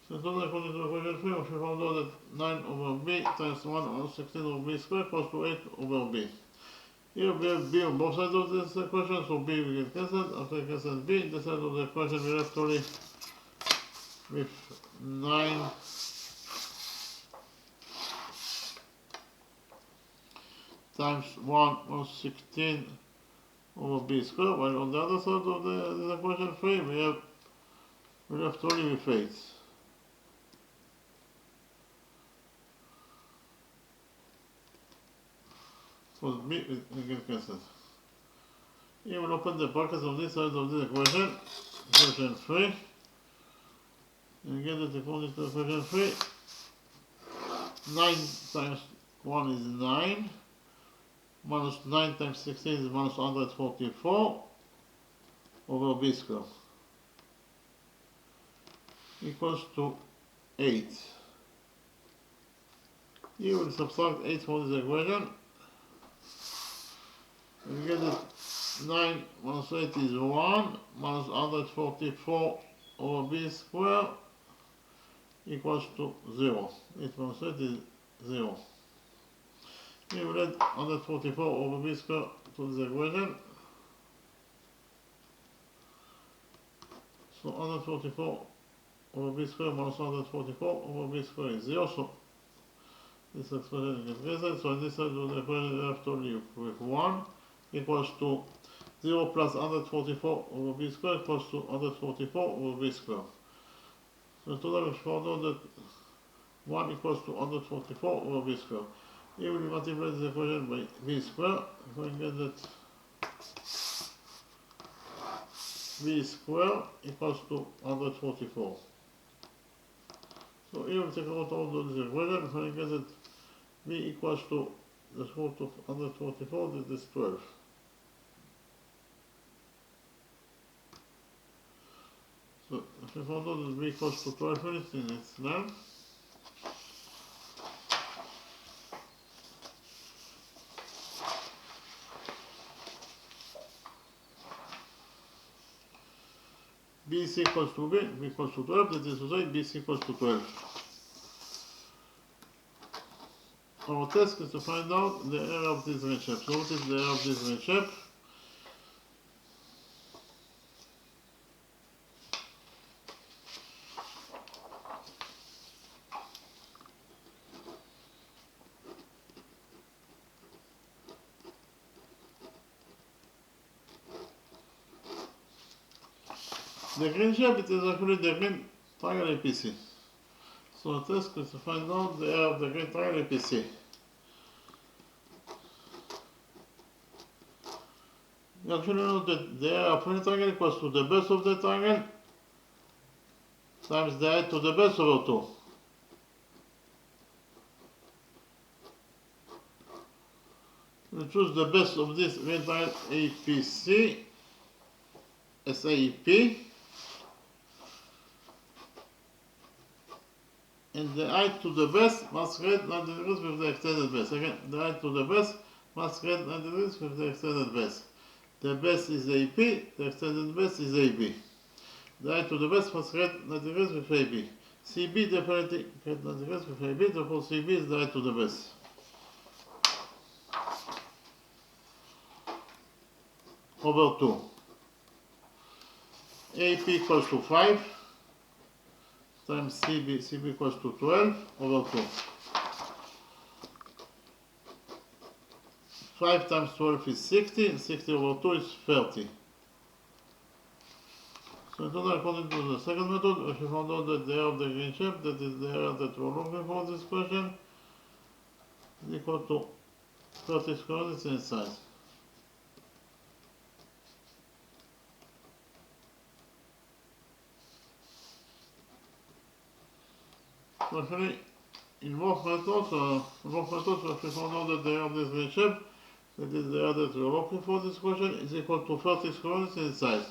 So total according to equation 3, we should find out that 9 over b times 1 minus 16 over b squared equals to 8 over b. Here we have b on both sides of this equation, so b will get cancelled. After cancelled b, this side of the equation we left only with 9 times 1 minus 16 over b squared, while on the other side of this equation 3 we left only with 8. So b will get cancelled. Here we'll open the brackets of this side of this equation, equation 3, and get that according to equation 3, 9 times 1 is 9, minus 9 times 16 is minus 144 over b squared equals to 8. Here we'll subtract 8 from this equation. We get that 9 minus 8 is 1, minus 144 over b squared equals to 0. 8 minus 8 is 0. Here we add 144 over b squared to this equation. So 144 over b squared minus 144 over b squared is 0. So this expression is cancelled. So in this side of the equation we have to leave with 1 equals to 0 plus 144 over b squared equals to 144 over b squared. So in total we found out that 1 equals to 144 over b squared. Here we multiply this equation by b squared. We can get that b squared equals to 144. So here we take out all of this equation. We can get that b equals to the square root of 144, that is 12. So if we found out that b equals to 12 units in its length, b is equals to b equals to 12, that is to say b is equals to 12. Our task is to find out the area of this ring shape. So what is the area of this ring shape? The green shape, it is actually the green triangle APC. So the task is to find out the area of the green triangle APC. You actually know that the area of any triangle equals to the base of the triangle times the height to the base over 2. We choose the base of this green triangle APC, SAEP, and the height to the base must create 90 degrees with the extended base. Again, the height to the base must create 90 degrees with the extended base. The base is AP, the extended base is AB. The height to the base must create 90 degrees with AB. CB definitely create 90 degrees with AB, therefore CB is the height to the base. Over 2. AP equals to 5 times CB equals to 12 over 2. 5 times 12 is 60, and 60 over 2 is 30. So in total, according to the second method, we found out that the area of the green shape, that is the area that we're looking for this question, is equal to 30 square units in size. So actually, in both methods, we found out that the area of this great shape, that is the area that we are looking for this question, is equal to 36 coordinates in size.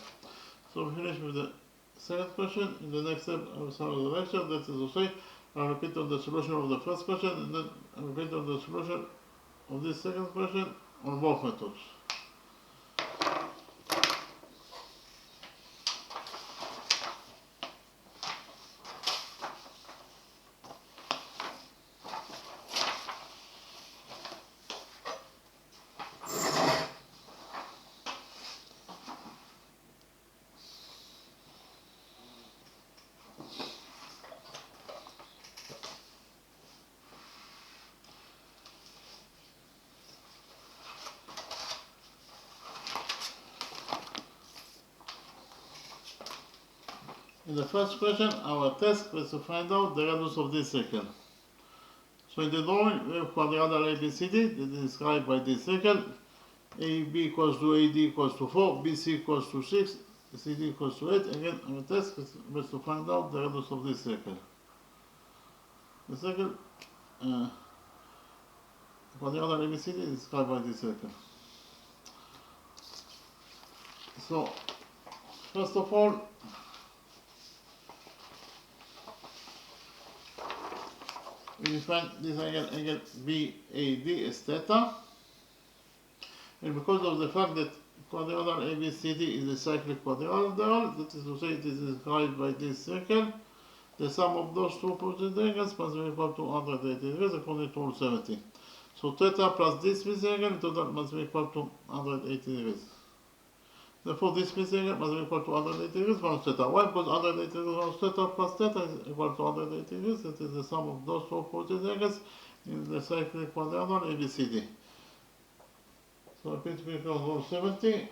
So we finish with the second question. In the next step of the lecture, that is to say, I'll repeat on the solution of the first question, and then I'll repeat on the solution of this second question on both methods. In the first question, our task was to find out the radius of this circle. So in the drawing, we have quadrilateral ABCD that is described by this circle. AB equals to AD equals to 4, BC equals to 6, CD equals to 8. Again, our task was to find out the radius of this circle. The circle, quadrilateral ABCD is described by this circle. So, first of all, we define this angle BAD as theta, and because of the fact that quadrilateral ABCD is a cyclic quadrilateral, that is to say it is described by this circle, the sum of those two opposite angles must be equal to 180 degrees according to rule 70. So theta plus this angle in total must be equal to 180 degrees. Therefore, this angle must be equal to 180 degrees minus theta. Why? Because 180 degrees minus theta plus theta is equal to 180 degrees. That is the sum of those two opposite angles in the cyclic quadrilateral ABCD. So I put quickly on rule 70.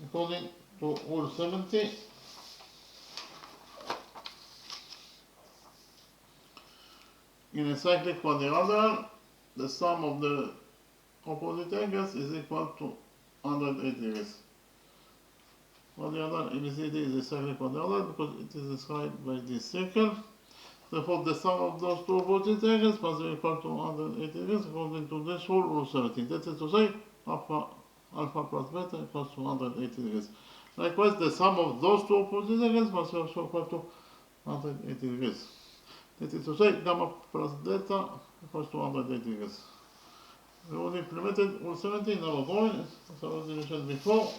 According to rule 70, in a cyclic quadrilateral, the sum of the opposite angles is equal to 180 degrees. Quadrilateral ABCD is a cyclic quadrilateral because it is described by this circle. Therefore, the sum of those two opposite angles must be equal to 180 degrees according to this rule, rule 17. That is to say, alpha plus beta equals to 180 degrees. Likewise, the sum of those two opposite angles must be also equal to 180 degrees. That is to say, gamma plus delta equals to 180 degrees. We already implemented rule 17 in our drawing, as I already mentioned before.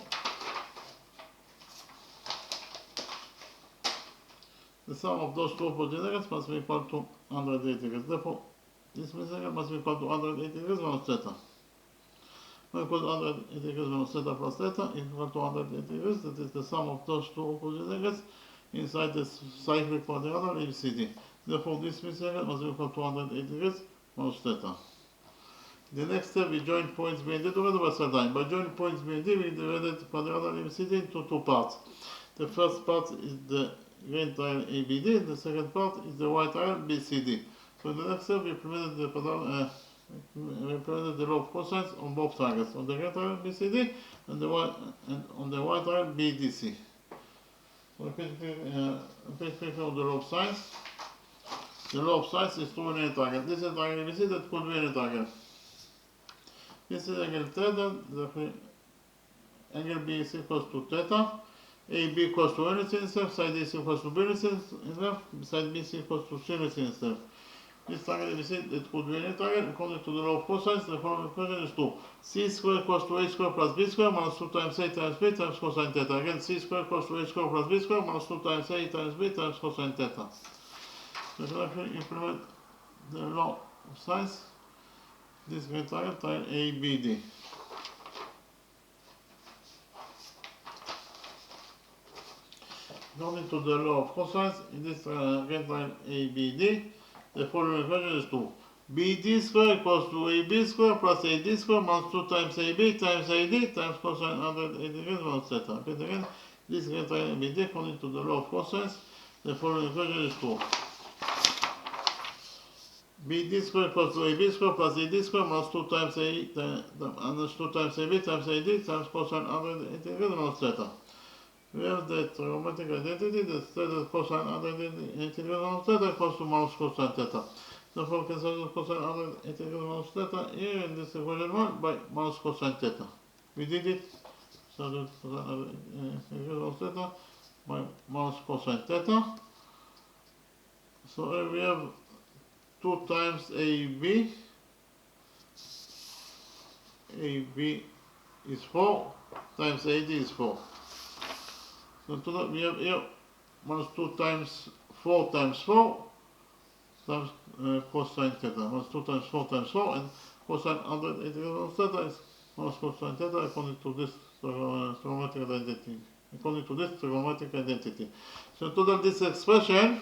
The sum of those two opposite angles must be equal to 180 degrees. Therefore, this angle must be equal to 180 degrees minus theta. Because 180 degrees minus theta plus theta is equal to 180 degrees. That is the sum of those two opposite angles inside the cyclic quadrilateral ABCD. Therefore, this angle must be equal to 180 degrees minus theta. The next step, we join points B and D together by side line. By joining points B and D, we divided quadrilateral ABCD into two parts. The first part is the green triangle ABD, and the second part is the white triangle BCD. So in the next step, we implemented the law of cosines on both triangles, on the green triangle BCD and on the white triangle BDC. So quickly on the law of sines. The law of sines is true in any triangle. This is a triangle ABC that could be any triangle. This is angle theta, the angle B is equals to theta. AB equals to A sinister, side A is equals to B sinister, side B is equals to C sinister. This triangle ABC that could be any triangle. According to the law of cosines, the following equation is 2. C squared equals to A squared plus B squared minus 2 times A times B times cosine theta. Again, C squared equals to A squared plus B squared minus 2 times A times B times cosine theta. So if we actually implement the law of sines, this green triangle, triangle ABD. According to the law of cosines, in this green triangle ABD, the following equation is 2. BD squared equals to AB squared plus AD squared minus 2 times AB times AD times cosine 180 degrees minus theta. Repeat again, this green triangle ABD, according to the law of cosines, the following equation is 2. BD squared equals to AB squared plus AD squared minus 2 times A minus 2 times AB times AD times cosine other integral minus theta. We have the trigonometric identity that says that cosine other integral minus theta equals to minus cosine theta. Therefore, we can solve cosine other integral minus theta here in this equation 1 by minus cosine theta. We did it. So the cosine other integral minus theta by minus cosine theta. So here we have 2 times AB. AB is 4 times AD is 4. So total we have here minus 2 times 4 times 4 times cosine theta. Minus 2 times 4 times 4 and cosine 100 integral of theta is minus cosine theta according to this trigonometric identity. According to this trigonometric identity. So total this expression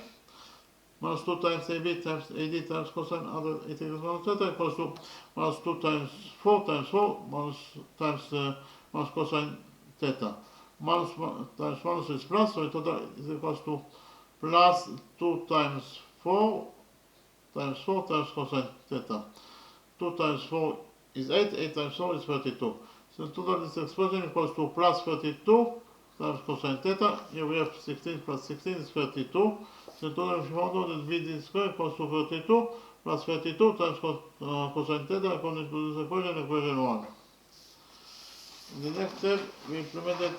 minus 2 times AB times AD times cosine 100 integral of theta equals to minus 2 times 4 times 4 minus times minus cosine theta. Minus times minus is plus, so total is equals to plus 2 times 4 times 4 times cosine theta. 2 times 4 is 8, 8 times 4 is 32. So total this expression equals to plus 32 times cosine theta. Here we have 16 plus 16 is 32. So total if you want to that BD squared equals to 32 plus 32 times cosine theta according to this equation, equation 1. In the next step, we implemented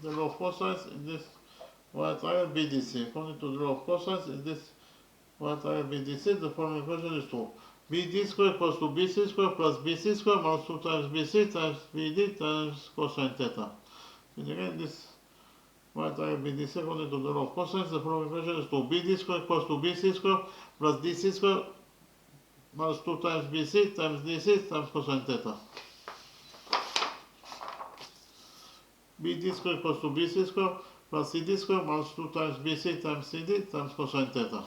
the law of cosines in this right triangle BDC. According to the law of cosines in this right triangle BDC, the following equation is true. BD squared equals to BC squared plus BC squared minus 2 times BC times BD times cosine theta. And again, this right triangle BDC according to the law of cosines, the following equation is true. BD squared equals to BC squared plus DC squared minus 2 times BC times DC times cosine theta. BD squared equals to BC squared plus CD squared minus 2 times BC times CD times cosine theta.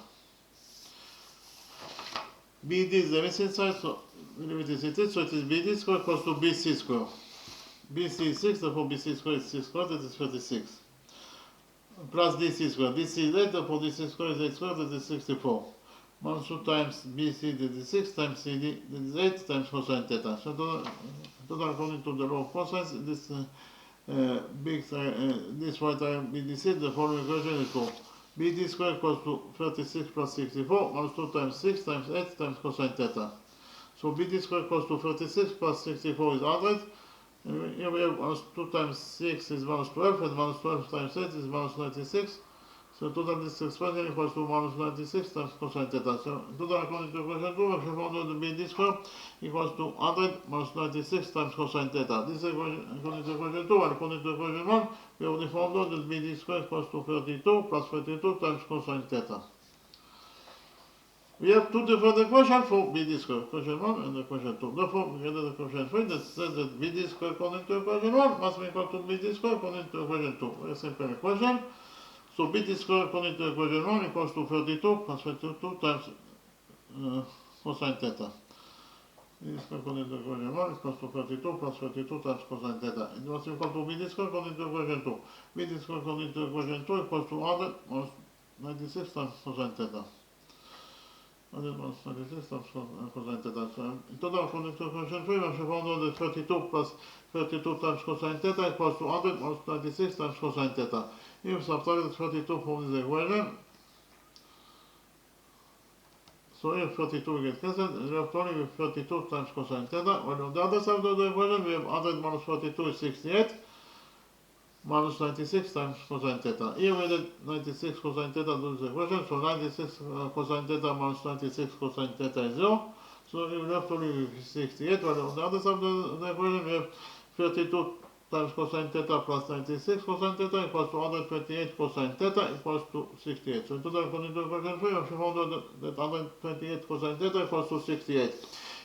BD is the missing side, so we leave it as it is, so it is BD squared equals to BC squared. BC is 6, therefore BC squared is 6 squared, that is 36. Plus DC squared. DC is 8, therefore DC squared is 8 squared, that is 64. Minus 2 times BC, that is 6, times CD, that is 8, times cosine theta. So total according to the law of cosines, this this right triangle BDC, the following equation is equal. BD squared equals to 36 plus 64 minus 2 times 6 times 8 times cosine theta. So BD squared equals to 36 plus 64 is 100. And here we have minus 2 times 6 is minus 12 and minus 12 times 8 is minus 96. So total this expression equals to minus 96 times cosine theta. So total according to equation 2, if you found out the BD squared equals to 100 minus 96 times cosine theta. This equation according to equation 2, and according to equation 1, we already found out that BD squared equals to 32 plus 32 times cosine theta. We have two different equations for BD squared, equation 1 and equation 2. Therefore, we get the equation 3 that says that BD squared according to equation 1 must be equal to BD squared according to equation 2. Very simple equation. So BD squared according to equation 1 equals to 32 plus 32 times cosine theta. BD squared according to equation 1 equals to 32 plus 32 times cosine theta. It must equal to BD squared according to equation 2. BD squared according to equation 2 equals to 100 minus 96 times cosine theta. 100 minus 96 times cosine theta. So in total according to equation 3, we have found out that 32 plus 32 times cosine theta equals to 100 minus 96 times cosine theta. If subtract 32 from this equation, so here 32 will get cancelled, and we have only with 32 times cosine theta. While on the other side of the equation, we have 100 minus 42 is 68, minus 96 times cosine theta. Here we did 96 cosine theta to this equation, so 96 cosine theta minus 96 cosine theta is 0. So we have only with 68, while on the other side of the equation, we have 32 times cosine theta plus 96 cosine theta equals to 128 cosine theta equals to 68. So in total according to equation 3, we have found out that 128 cosine theta equals to 68.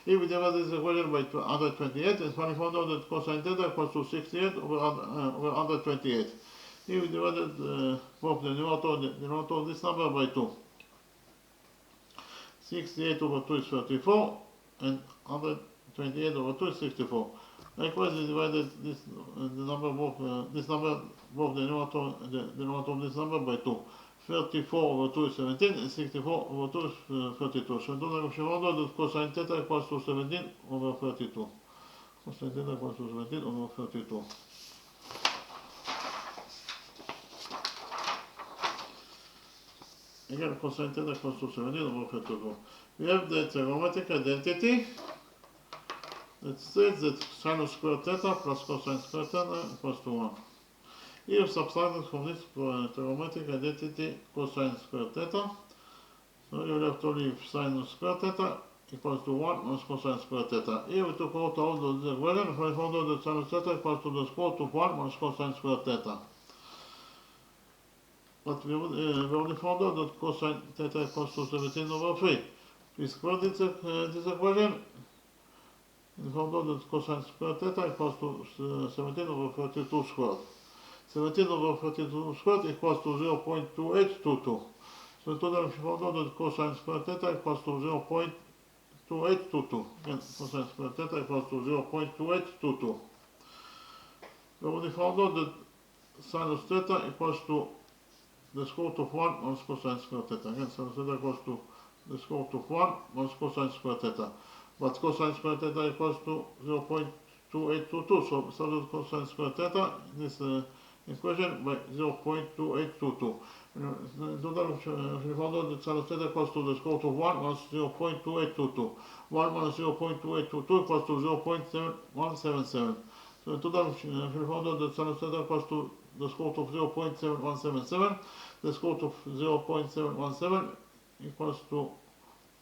If we divide this equation by 128, and finally found out that cosine theta equals to 68 over 128. If we divided both the numerator and the denominator of this number by 2. 68 over 2 is 34, and 128 over 2 is 64. Likewise, we divided this both the numerator and the denominator of this number by 2. 34 over 2 is 17, and 64 over 2 is 32. So in total, if you wonder that cosine theta equals to 17 over 32. Cosine theta equals to 17 over 32. Again, cosine theta equals to 17 over 32. We have the trigonometric identity that states that sinus squared theta plus cosine squared theta equals to 1. Here, subtracted from this trigonometric identity cosine squared theta, so you will have to leave sinus squared theta equals to 1 minus cosine squared theta. Here we took out all the equation, and we found out that sinus theta equals to the square root of 1 minus cosine squared theta. But we only found out that cosine theta equals to 17 over 3. We squared this equation, and we found out that cosine squared theta equals to 17 over 32 squared. 17 over 32 squared equals to 0.2822. So in total, we found out that cosine squared theta equals to 0.2822. Again, cosine squared theta equals to 0.2822. We already found out that sinus theta equals to the square root of 1 minus cosine squared theta. Again, sinus theta equals to the square root of 1 minus cosine squared theta. But cosine squared theta equals to 0.2822. So we started cosine squared theta in this equation by 0.2822. In total, we found out that sinus theta equals to the square root of 1 minus 0.2822. 1 minus 0.2822 equals to 0.7177. So in total, we found out that sinus theta equals to the square root of 0.7177. The square root of 0.717 equals to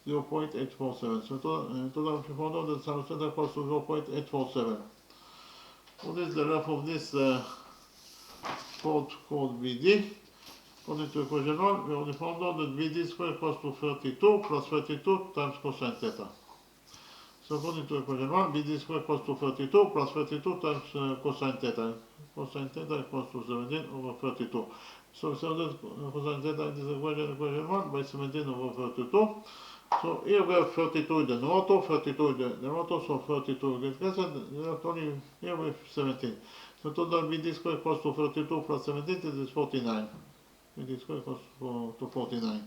0.847. So in total, we found out that sinus theta equals to 0.847. What is the graph of this chord called BD? According to equation 1, we already found out that BD squared equals to 32 plus 32 times cosine theta. So according to equation 1, BD squared equals to 32 plus 32 times cosine theta. Cosine theta equals to 17 over 32. So we solved cosine theta in this equation 1 by 17 over 32. So here we have 32 in the numerator, 32 in the denominator, so 32 gets cancelled. Only here we have 17. So total BD squared equals to 32 plus 17, this is 49. BD squared equals to 49.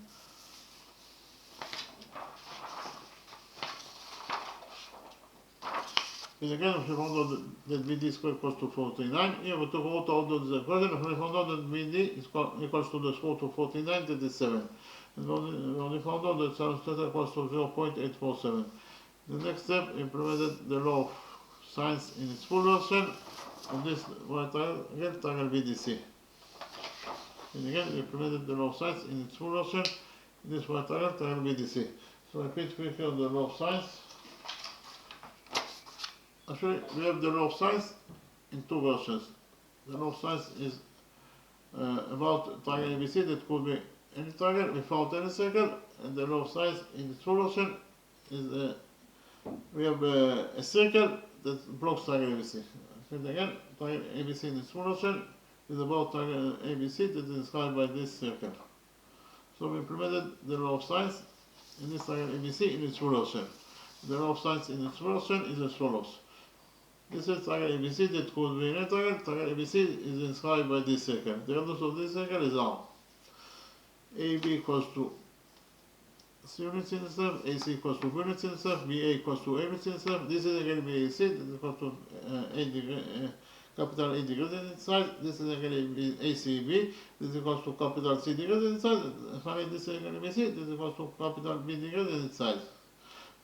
And again, if we found out that BD squared equals to 49, here we took out all those equations, and we found out that BD is equals to the square root of 49, that is 7. And we only found out that sinus theta equals to 0.847. The next step, implemented the law of sines in its full version of this right triangle, again, triangle BDC. And again, we implemented the law of sines in its full version in this right triangle, triangle BDC. So I repeat quickly on the law of sines. Actually, we have the law of sines in two versions. The law of sines is about triangle ABC that could be any triangle without any circle, and the law of sines in its full version is we have a circle that blocks triangle ABC. And again, triangle ABC in its full version is about triangle ABC that is described by this circle. So we implemented the law of sines in this triangle ABC in its full version. The law of sines in its full version is as follows. This is triangle ABC that could be any triangle. Triangle ABC is described by this circle. The radius of this circle is R. AB equals to C units in itself, AC equals to B units in itself, BA equals to A units in itself. This is again BAC, that is equal to capital A degrees in its size. This is again ACB, this is equals to capital C degrees in its size. Finally, this is again BC, this is equals to capital B degrees in its size.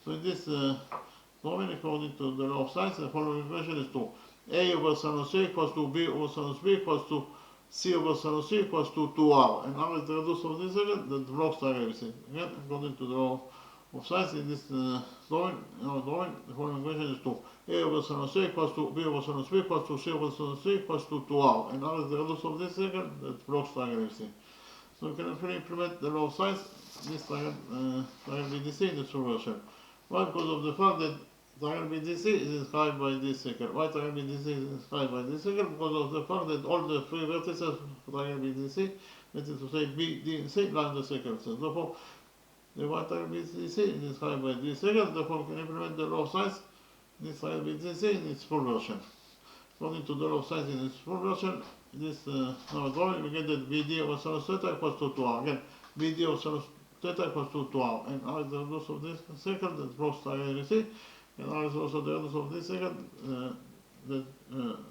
So in this domain, according to the law of sines, the following equation is to A over sinus A equals to B over sinus B equals to C over sinus C equals to 2R. And now is the radius of this circle that blocks triangle ABC. Again, according to the law of sines in this domain, the following equation is to A over sinus A equals to B over sinus B equals to C over sinus C equals to 2R. And now is the radius of this circle that blocks triangle ABC. So we can actually implement the law of sines in this triangle BDC in this version. Why? Because of the fact that triangle BDC is described by this circle. Why triangle BDC is described by this circle? Because of the fact that all the three vertices of triangle BDC, that is to say B, D, and C, lie in the circle. So therefore, the white triangle BDC is described by this circle. Therefore, we can implement the law of sines in this triangle BDC in its full version. According to the law of sines in its full version, this number drawing, we get that BD over sinus theta equals to 2R. Again, BD over sinus theta equals to 2R. And R is the radius of this circle that grows triangle ABC. And R is also the radius of this circle that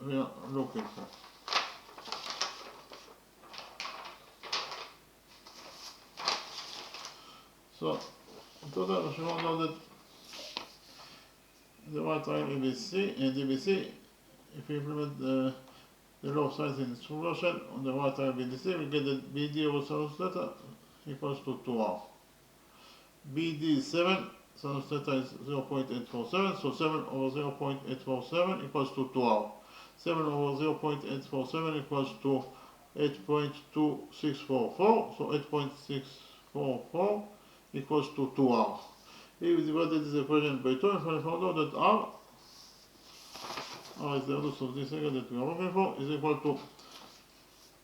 we are looking for. So, in total, we should know that the right triangle ABC and DBC, if we implement the law of sines in its relation on the right triangle BDC, we get that BD over sinus theta equals to 2R. BD is 7, sinus theta is 0.847, so 7 over 0.847 equals to 2R. 7 over 0.847 equals to 8.2644, so 8.644 equals to 2R. If we divided this equation by 2, and we found out that R is the radius of this angle that we are looking for, is equal to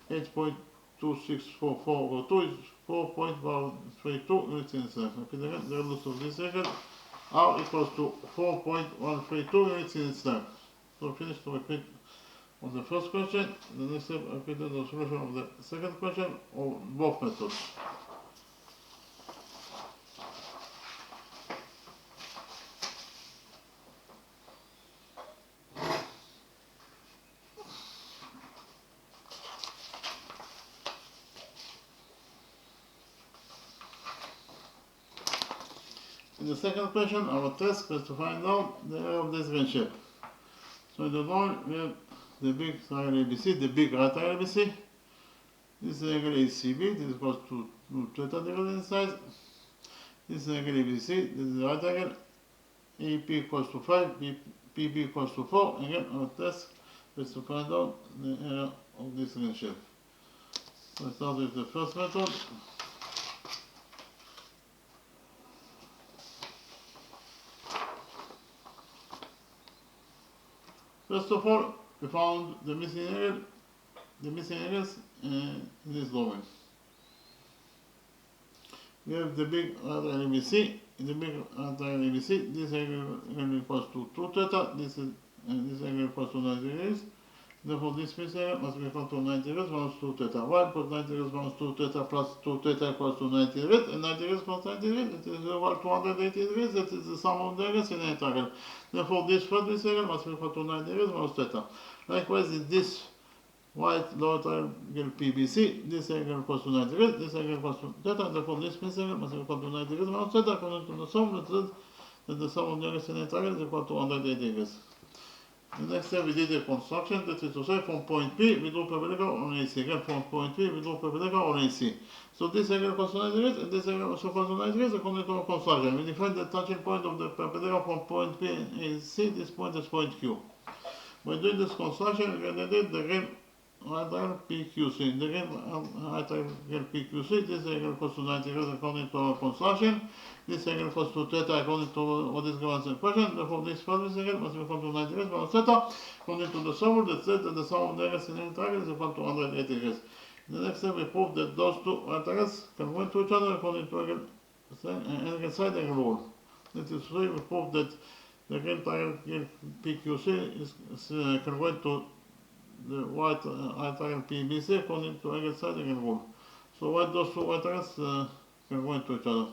8.2644 over 2 is 4.132 units in centimeters. Okay, again, the radius of this angle, R equals to 4.132 units in centimeters. So finish to repeat on the first question. The next step, I repeat the solution of the second question or both methods. In the second question, our task was to find out the area of this ring shape. So in the drawing, we have the big triangle ABC, the big right triangle ABC. This angle is CB, this is equals to 2 degrees in size. This angle ABC, this is the right angle. AP equals to 5, PB equals to 4. Again, our task is to find out the area of this ring shape. So let's start with the first method. First of all, we found the missing angles in this domain. We have the big right angle ABC. In the big right angle ABC, this angle equals to 2 theta. This angle equals to 90 degrees. Therefore, this missing angle must be equal to 90 degrees minus 2 theta. Why? Because 90 degrees minus 2 theta plus 2 theta equals to 90 degrees, and 90 degrees plus 90 degrees, it is equal to 180 degrees. That is the sum of the angles in a triangle. Therefore, this first missing angle must be equal to 90 degrees minus theta. Likewise, in this white lower triangle PBC, this angle equals to 90 degrees, this angle equals to theta, and therefore this missing angle must be equal to 90 degrees minus theta. According to the sum, that the sum of the angles in a triangle is equal to 180 degrees. The next step, we did a construction, that is to say, from point P, we do perpendicular on AC. Again, from point P, we do perpendicular on AC. So this angle equals to 90 degrees, and this angle also equals to 90 degrees according to our construction. We define the touching point of the perpendicular from point P and AC. This point is point Q. By doing this construction, we're going to do the green right triangle PQC. The green right triangle PQC, this angle equals to 90 degrees according to our construction. This angle equals to theta according to what is given as a question. Therefore, this first angle must be equal to 90 degrees minus theta. According to the sum that said that the sum of the angles in any triangle is equal to 180 degrees. In the next step, we prove that those two right triangles can go into each other according to angle side angle rule. That is to say, we prove that the green triangle PQC can go into the white triangle PBC according to angle side angle rule. So why those two right triangles can go into each other?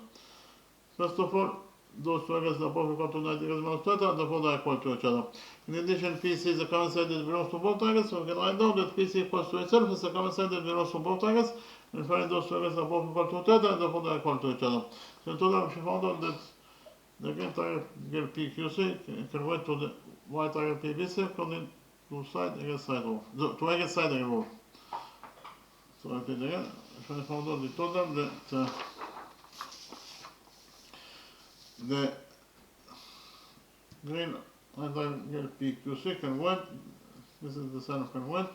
First of all, those two angles are both equal to 90 degrees minus theta, therefore they are equal to each other. In addition, PC is a common side that belongs to both triangles, so we can write down that PC equals to itself is a common side that belongs to both triangles, and finally those two angles are both equal to theta, and therefore they are equal to each other. So in total, we found out that the green triangle PQC can go to the white triangle PBC according to side angle side rule, to angle side angle rule. So I repeat again, if I found out the total that the green right triangle PQC can went, this is the sign of can went,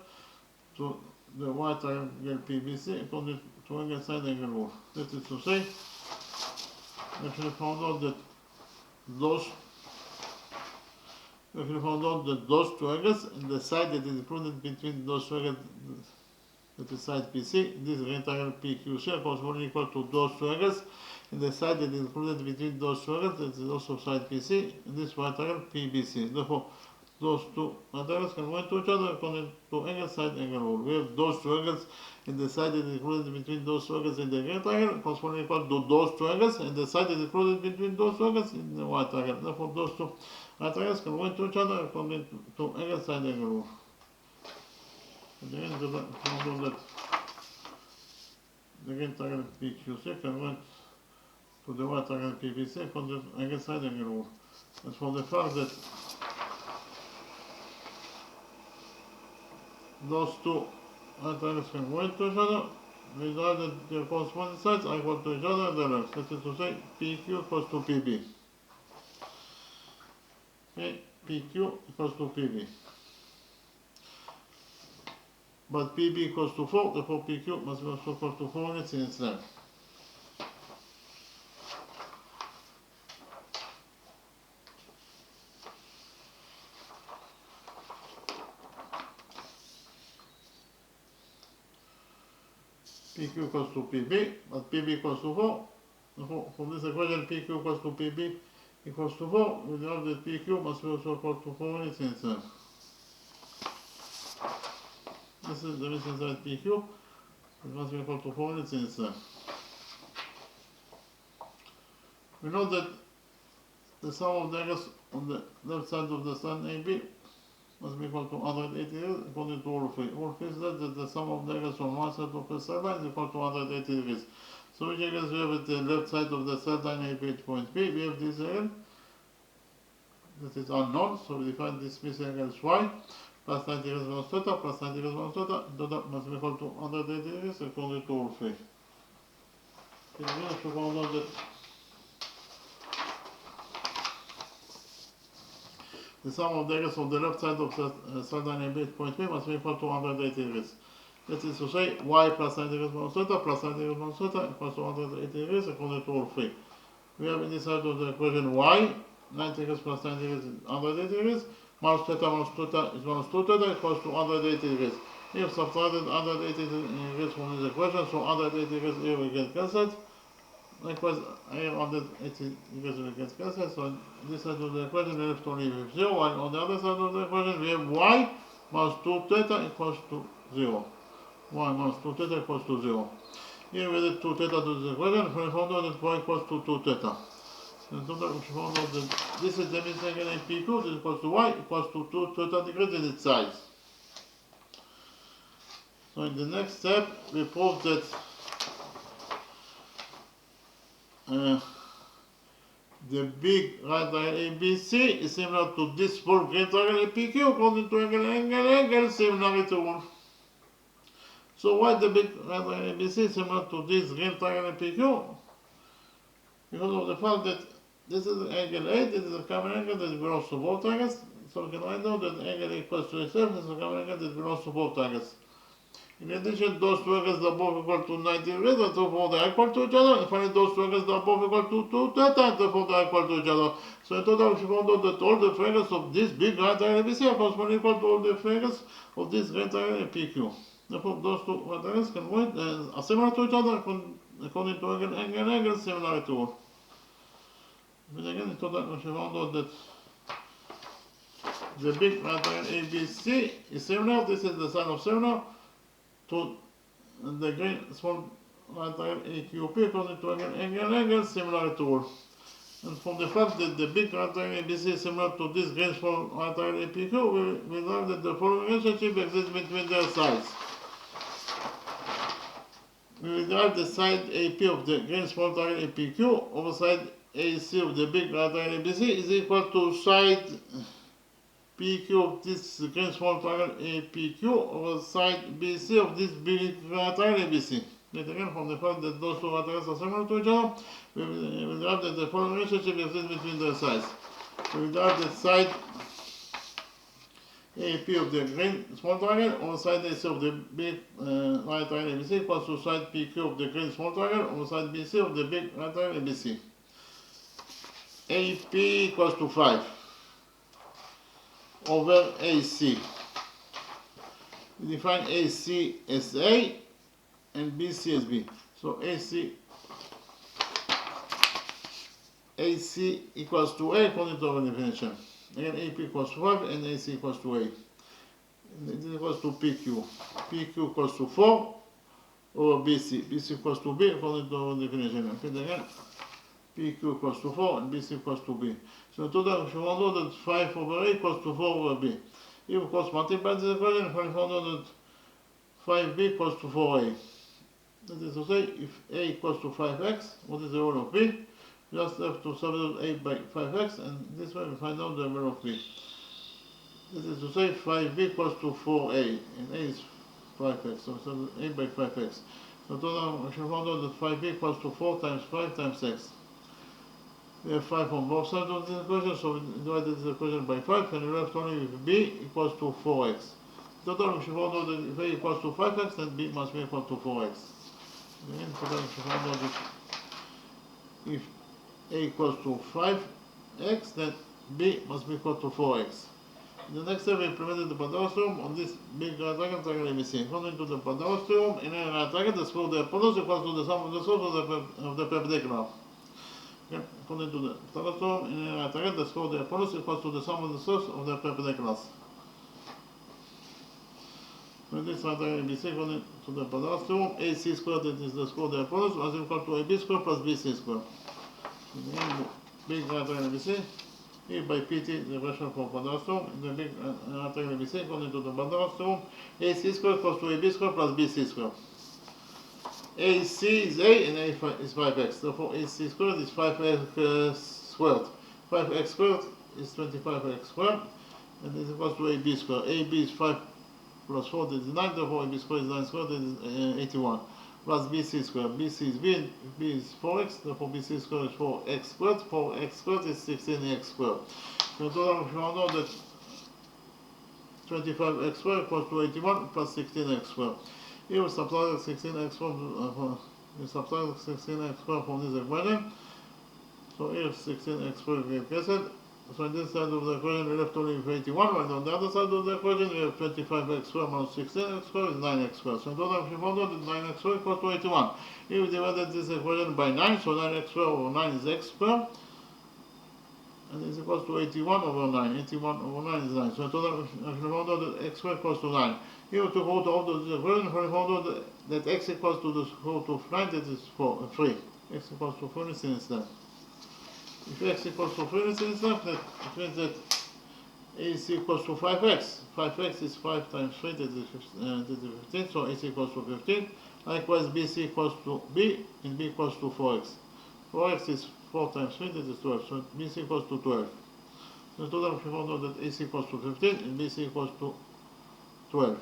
to the white triangle PBC according to angle side angle rule. That is to say, actually found out that those two angles and the side that is included between those two angles, that is side PC, this green triangle PQC corresponding equal to those two angles, and the side that is included between those two angles, that is also side PC, and this white triangle PBC. Therefore, those two triangles can point to each other according to angle, side, angle rule. We have those two angles and the side is included between those two angles in the green triangle, corresponding equal to those two angles, and the side is included between those two angles in the white triangle. Therefore, those two triangles can point to each other according to angle, side, angle rule. And again, that the green triangle PQC can point to the white triangle PPC according to angle, side, angle rule. And for the fact that those two triangles can point to each other, result that their corresponding sides are equal to each other and the length. That is to say, PQ equals to PB. Okay, PQ equals to PB. But PB equals to 4, therefore PQ must be also equal to 4 units in its length. PQ equals to PB, but PB equals to 4. Therefore, from this equation, PQ equals to PB equals to 4, we derive that PQ must be also equal to 4 units in its length. This is the units inside PQ, it must be equal to 4 units in its length. We know that the sum of the angles on the left side of the stand AB must be equal to 180 degrees according to rule 3. Rule 3 says that the sum of the angles on one side of the sideline is equal to 180 degrees. So which angles we have at the left side of the sideline AB at point B? We have this angle that is unknown, so we define this missing angle as y, plus 90 degrees minus theta, plus 90 degrees minus theta, theta must be equal to 180 degrees according to rule 3. Okay, we have to find out that the sum of the angles on the left side of the sideline AB at point B must be equal to 180 degrees. That is to say, y plus 90 degrees minus theta plus 90 degrees minus theta equals to 180 degrees according to rule 3. We have in this side of the equation y, 90 degrees plus 90 degrees is 180 degrees, minus theta is minus 2 theta equals to 180 degrees. We have subtracted 180 degrees from this equation, so 180 degrees here will get cancelled. Likewise, here 180 degrees will get cancelled, so on this side of the equation we have to leave 0, while on the other side of the equation we have y minus 2 theta equals to 0. Y minus 2 theta equals to 0. Here we add 2 theta to this equation, we found out that y equals to 2 theta. So in total we found out that this is the missing angle in PQ, this equals to y equals to 2 theta degrees in its size. So in the next step we prove that the big right triangle ABC is similar to this small green triangle PQ according to angle similarity rule. So why the big right triangle ABC is similar to this green triangle PQ? Because of the fact that this is angle A, this is a common angle that belongs to both triangles. So we can write down that angle equals to itself is a common angle that belongs to both triangles. In addition, those two angles are both equal to 90 degrees, and therefore they are equal to each other. And finally, those two angles are both equal to 2 theta, and therefore they are equal to each other. So in total, we found out that all the triangles of this big right triangle ABC are corresponding equal to all the triangles of this right triangle PQ. Therefore, those two right triangles can point are similar to each other according to angle similarity rule. But again, in total, we found out that the big right triangle ABC is similar. This is the sign of similar to the green small right triangle AQP according to angle similarity rule. And from the fact that the big right triangle ABC is similar to this green small right triangle APQ, we learn that the following relationship exists between their sides. We derive the side AP of the green small triangle APQ over side AC of the big right triangle ABC is equal to side PQ of this green small triangle APQ over side BC of this big right triangle ABC. Yet again, from the fact that those two right triangles are similar to each other, we derive that the following relationship exists between their sides. We derive that side AP of the green small triangle over side AC of the big right triangle ABC equals to side PQ of the green small triangle over side BC of the big right triangle ABC. AP equals to 5 over AC. We define AC as A and BC as B. So AC equals to A according to our definition. Again, AP equals to 5 and AC equals to 8. And this equals to PQ. PQ equals to 4 over BC. BC equals to B according to our definition. Okay, again, PQ equals to 4 and BC equals to B. So in total, if you want to know that 5 over A equals to 4 over B. If of course multiply this equation, if you want to know that 5B equals to 4A. That is to say, if A equals to 5x, what is the value of B? We just have to substitute A by 5x, and this way we find out the value of B. This is to say, 5B equals to 4A, and A is 5x, so substitute A by 5x. So total, we should find out that 5B equals to 4 times 5 times x. We have 5 on both sides of this equation, so we divided this equation by 5, and we left only with B equals to 4x. Total, we should find out that if A equals to 5x, then B must be equal to 4x. Again, total, we should find out that if A equals to 5x, then B must be equal to 4x. In the next step, we implemented the Pythagoras theorem on this big right triangle, triangle ABC. According to the Pythagoras theorem, in a right triangle, the square of the hypotenuse equals to the sum of the sides of the perpendicular. Okay. According to the Pythagoras theorem, in a right triangle, the square of the hypotenuse equals to the sum of the sides of the perpendiculars. When this right triangle ABC, according to the Pythagoras theorem, AC squared, that is the square of the hypotenuse, is equal to AB squared plus BC squared. Again, big right triangle ABC. A by PT, the expression for Pythagoras theorem, in the big right triangle ABC, according to the Pythagoras theorem, AC squared equals to AB squared plus BC squared. AC is A and A is 5x, therefore AC squared is 5x squared. 5x squared is 25x squared, and this equals to AB squared. AB is 5 plus 4, that is 9, therefore AB squared is 9 squared, that is 81. Plus BC squared. BC is B, and B is 4x, therefore BC squared is 4x squared. 4x squared is 16x squared. So total, we found out that 25x squared equals to 81 plus 16x squared. Here we subtract 16x squared, from this equation. So here 16x squared we have cancelled. So on this side of the equation we left only with 81, and on the other side of the equation we have 25x squared minus 16x squared is 9x squared. So in total, we found out that 9x squared equals to 81. Here we divided this equation by 9, so 9x squared over 9 is x squared. And this equals to 81 over 9. 81 over 9 is 9. So in total, we found out that x squared equals to 9. Here we took out all those equations, we found out that x equals to the root of 9, that is 3. X equals to 3 instead. If x equals to 3 instead, that means that AC equals to 5x. 5x is 5 times 3, that is 15, so AC equals to 15. Likewise, BC equals to B, and B equals to 4x. 4x is 4 times 3, that is 12, so BC equals to 12. So in total, we found out that AC equals to 15, and BC equals to 12.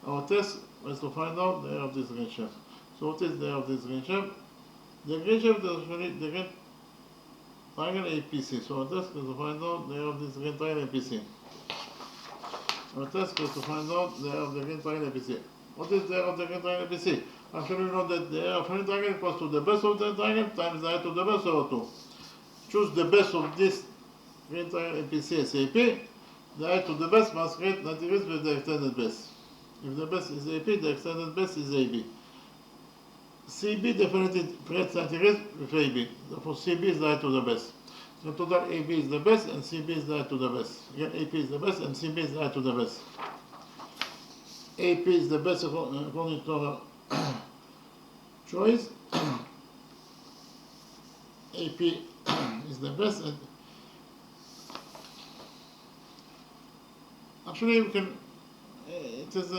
Our test was to find out the area of this green shape. So what is the area of this green shape? The green shape is actually the green triangle APC. So our task is to find out the area of this green triangle APC. Our task is to find out the area of the green triangle APC. What is the area of the green triangle APC? Actually, we know that the area of any triangle equals to the base of the triangle times the height of the base over 2. Choose the base of this green triangle APC as AP. The height of the base must create 90 degrees with the extended base. If the base is AP, the extended base is AB. CB definitely creates 90 degrees with AB. Therefore, CB is the height of the base. So total AB is the base and CB is the height of the base. Again, AP is the base and CB is the height of the base. AP is the base according to our choice. AP is the base, and actually we can. It is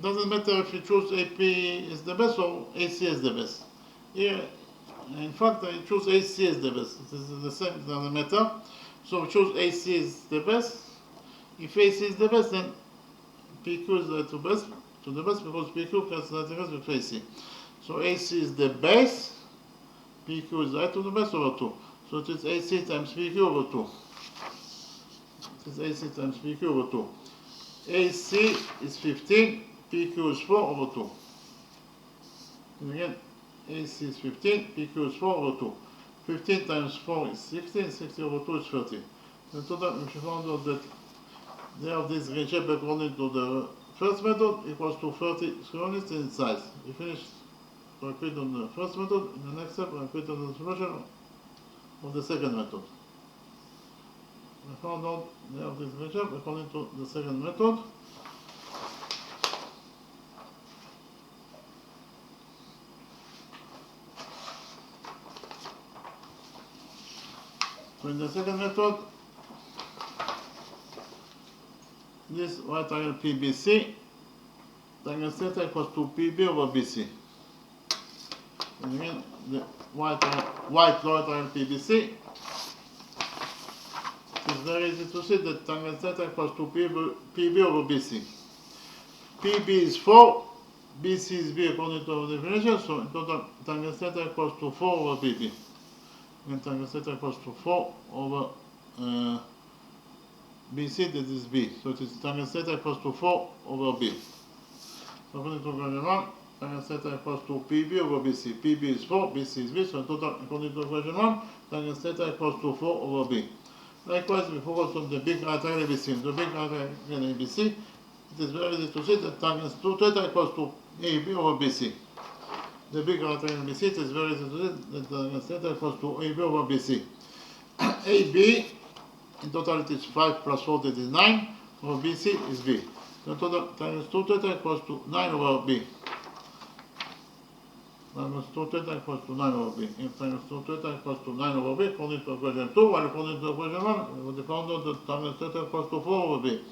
doesn't matter if you choose AP is the best or AC is the best. Here, in fact, I choose AC as the best. It is the same, it doesn't matter. So we choose AC is the best. If AC is the best, then PQ is the best because PQ has 90 degrees with AC. So AC is the base. PQ is the height of the base over 2. So it is AC times PQ over 2. It is AC times PQ over 2. AC is 15, PQ is 4 over 2. And again, AC is 15, PQ is 4 over 2. 15 times 4 is 16, 60 over 2 is 30. In total, we found out that the area of this green shape according to the first method equals to 30 square units in size. We finished to repeat on the first method. In the next step, we repeat on the solution of the second method. found out they have this measure according to the second method. So in the second method, this right triangle PBC, triangle theta equals to PB over BC. And again, the white right triangle PBC, it's very easy to see that triangle theta equals to PB over BC. PB is 4, BC is B according to our definition, so in total triangle theta equals to 4 over BB. And triangle theta equals to 4 over BC, that is B. So it is triangle theta equals to 4 over B. So according to equation 1, triangle theta equals to PB over BC. PB is 4, BC is B, so in total, according to equation 1, triangle theta equals to 4 over B. Likewise, we focus on the big right triangle ABC. In the big right triangle ABC, it is very easy to see that triangle theta equals to AB over BC. The big right triangle BC, it is very easy to see that triangle theta equals to AB over BC. AB, in total it is 5 plus 4, that is 9, over BC is B. So in total, triangle theta equals to 9 over B. Triangle theta equals to 9 over B. If triangle theta equals to 9 over B, according to equation 2, while according to equation 1, we found out that triangle theta equals to 4 over B.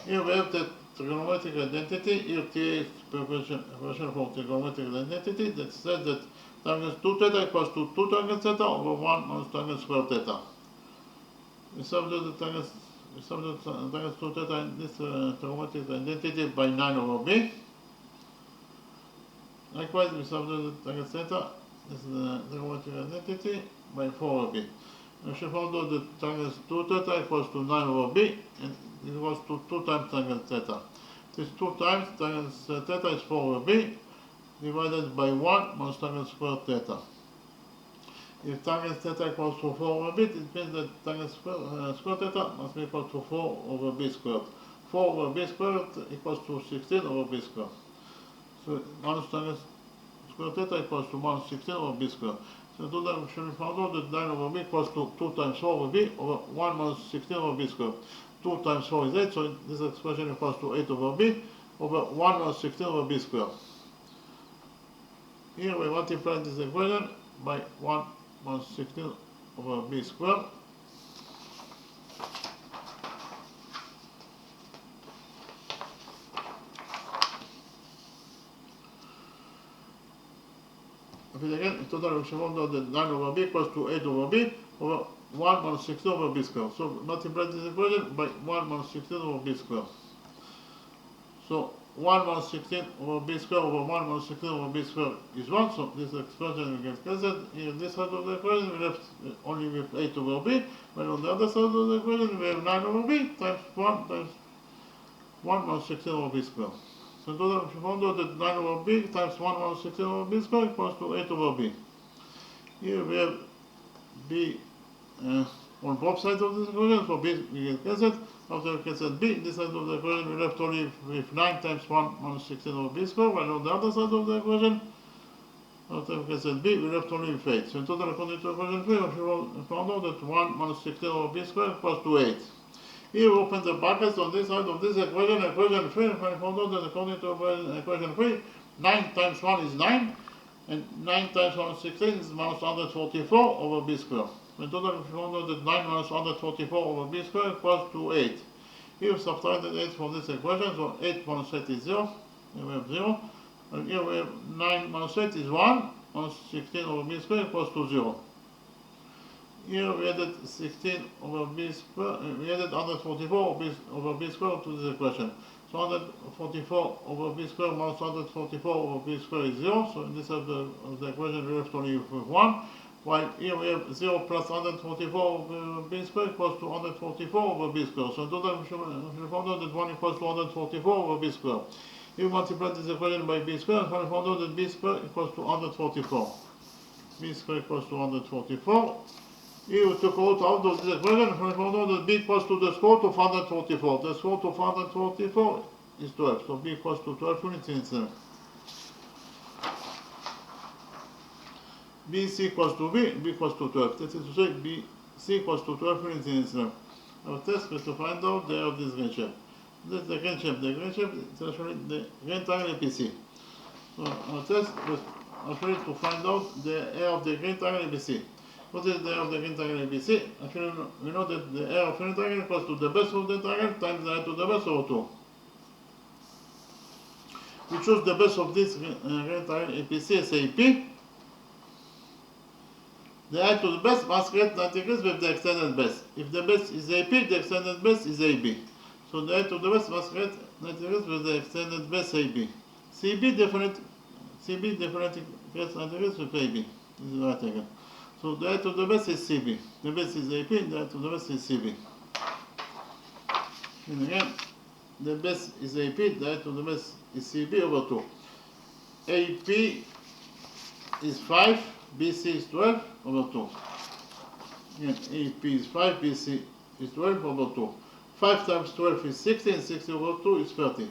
Here we have the trigonometric identity. Here T is equation for trigonometric identity that says that triangle theta equals to 2 triangle theta over 1 minus triangle square theta. We substitute the triangle theta in this trigonometric identity by 9 over B. Likewise, we substitute the triangle theta, this is the trigonometric identity, by 4 over B. We should find out that triangle theta equals to 9 over B, and it equals to 2 times triangle theta. This 2 times triangle theta is 4 over B, divided by 1 minus triangle square theta. If triangle theta equals to 4 over B, it means that triangle square theta must be equal to 4 over B squared. 4 over B squared equals to 16 over B squared. So minus triangle square theta equals to minus 16 over B squared. So in total, we should find out that 9 over B equals to 2 times 4 over B over 1 minus 16 over B squared. 2 times 4 is 8, so this expression equals to 8 over B over 1 minus 16 over B squared. Here we multiply this equation by 1 minus 16 over B squared. Again, in total, we should find out that 9 over B equals to 8 over B over 1 minus 16 over B squared. So multiply this equation by 1 minus 16 over B squared. So 1 minus 16 over B squared over 1 minus 16 over B squared is 1. So this expression will get cancelled. In this side of the equation, we left only with 8 over B. But on the other side of the equation, we have 9 over B times 1 times 1 minus 16 over B squared. So in total, we found out that 9 over B times 1 minus 16 over B squared equals to 8 over B. Here we have B on both sides of this equation, so B we get cancelled. After we cancel B, this side of the equation we left only with 9 times 1 minus 16 over B squared, while on the other side of the equation, after we cancel B, we left only with 8. So in total, according to equation 3, we found out that 1 minus 16 over B squared equals to 8. Here we open the brackets on this side of this equation, equation 3, and we found out that according to equation 3, 9 times 1 is 9, and 9 times 1 is 16 is minus 144 over B squared. So in total, we found out that 9 minus 144 over B squared equals to 8. Here we subtracted 8 from this equation, so 8 minus 8 is 0, here we have 0, and here we have 9 minus 8 is 1, minus 16 over B squared equals to 0. Here we added 16 over B squared, we added 144 over B squared to this equation. So 144 over B squared minus 144 over B squared is 0. So in this of the equation we left only with 1. While here we have 0 plus 144 over B squared equals to 144 over B squared. So in total we should find out that 1 equals to 144 over B squared. Here we multiply this equation by B squared, and we found out that B squared equals to 144. B squared equals to 144. Here we took out of this equation, and we found out that B equals to the square root of 144. The square root of 144 is 12, so B equals to 12 units in itself. BC equals to B equals to 12. That is to say, BC equals to 12 units in itself. Our task is to find out the area of this green shape. This is the green shape. The green shape is actually the green triangle ABC. So our task is actually to find out the area of the green triangle ABC. What is the area of the green triangle ABC? Actually, we know that the area of green triangle equals to the base of the triangle times the area to the base over 2. We choose the base of this green triangle ABC as AP. The area to the base must create 90 degrees with the extended base. If the base is AP, the extended base is AB. So the area to the base must create 90 degrees with the extended base AB. CB definitely creates 90 degrees with AB. This is the right angle. So the area to the base is CB. The base is AP, the area to the base is CB. And again, the base is AP, the area to the base is CB over 2. AP is 5, BC is 12 over 2. Again, AP is 5, BC is 12 over 2. 5 times 12 is 60, and 60 over 2 is 30.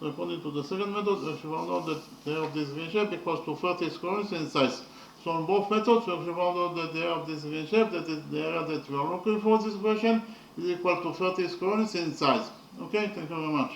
So according to the second method, we found out that the area of this green shape equals to 30 squares in size. So in both methods, we found out that the area of this green shape, that is the area that we are looking for this question, is equal to 30 squares in size. Okay, thank you very much.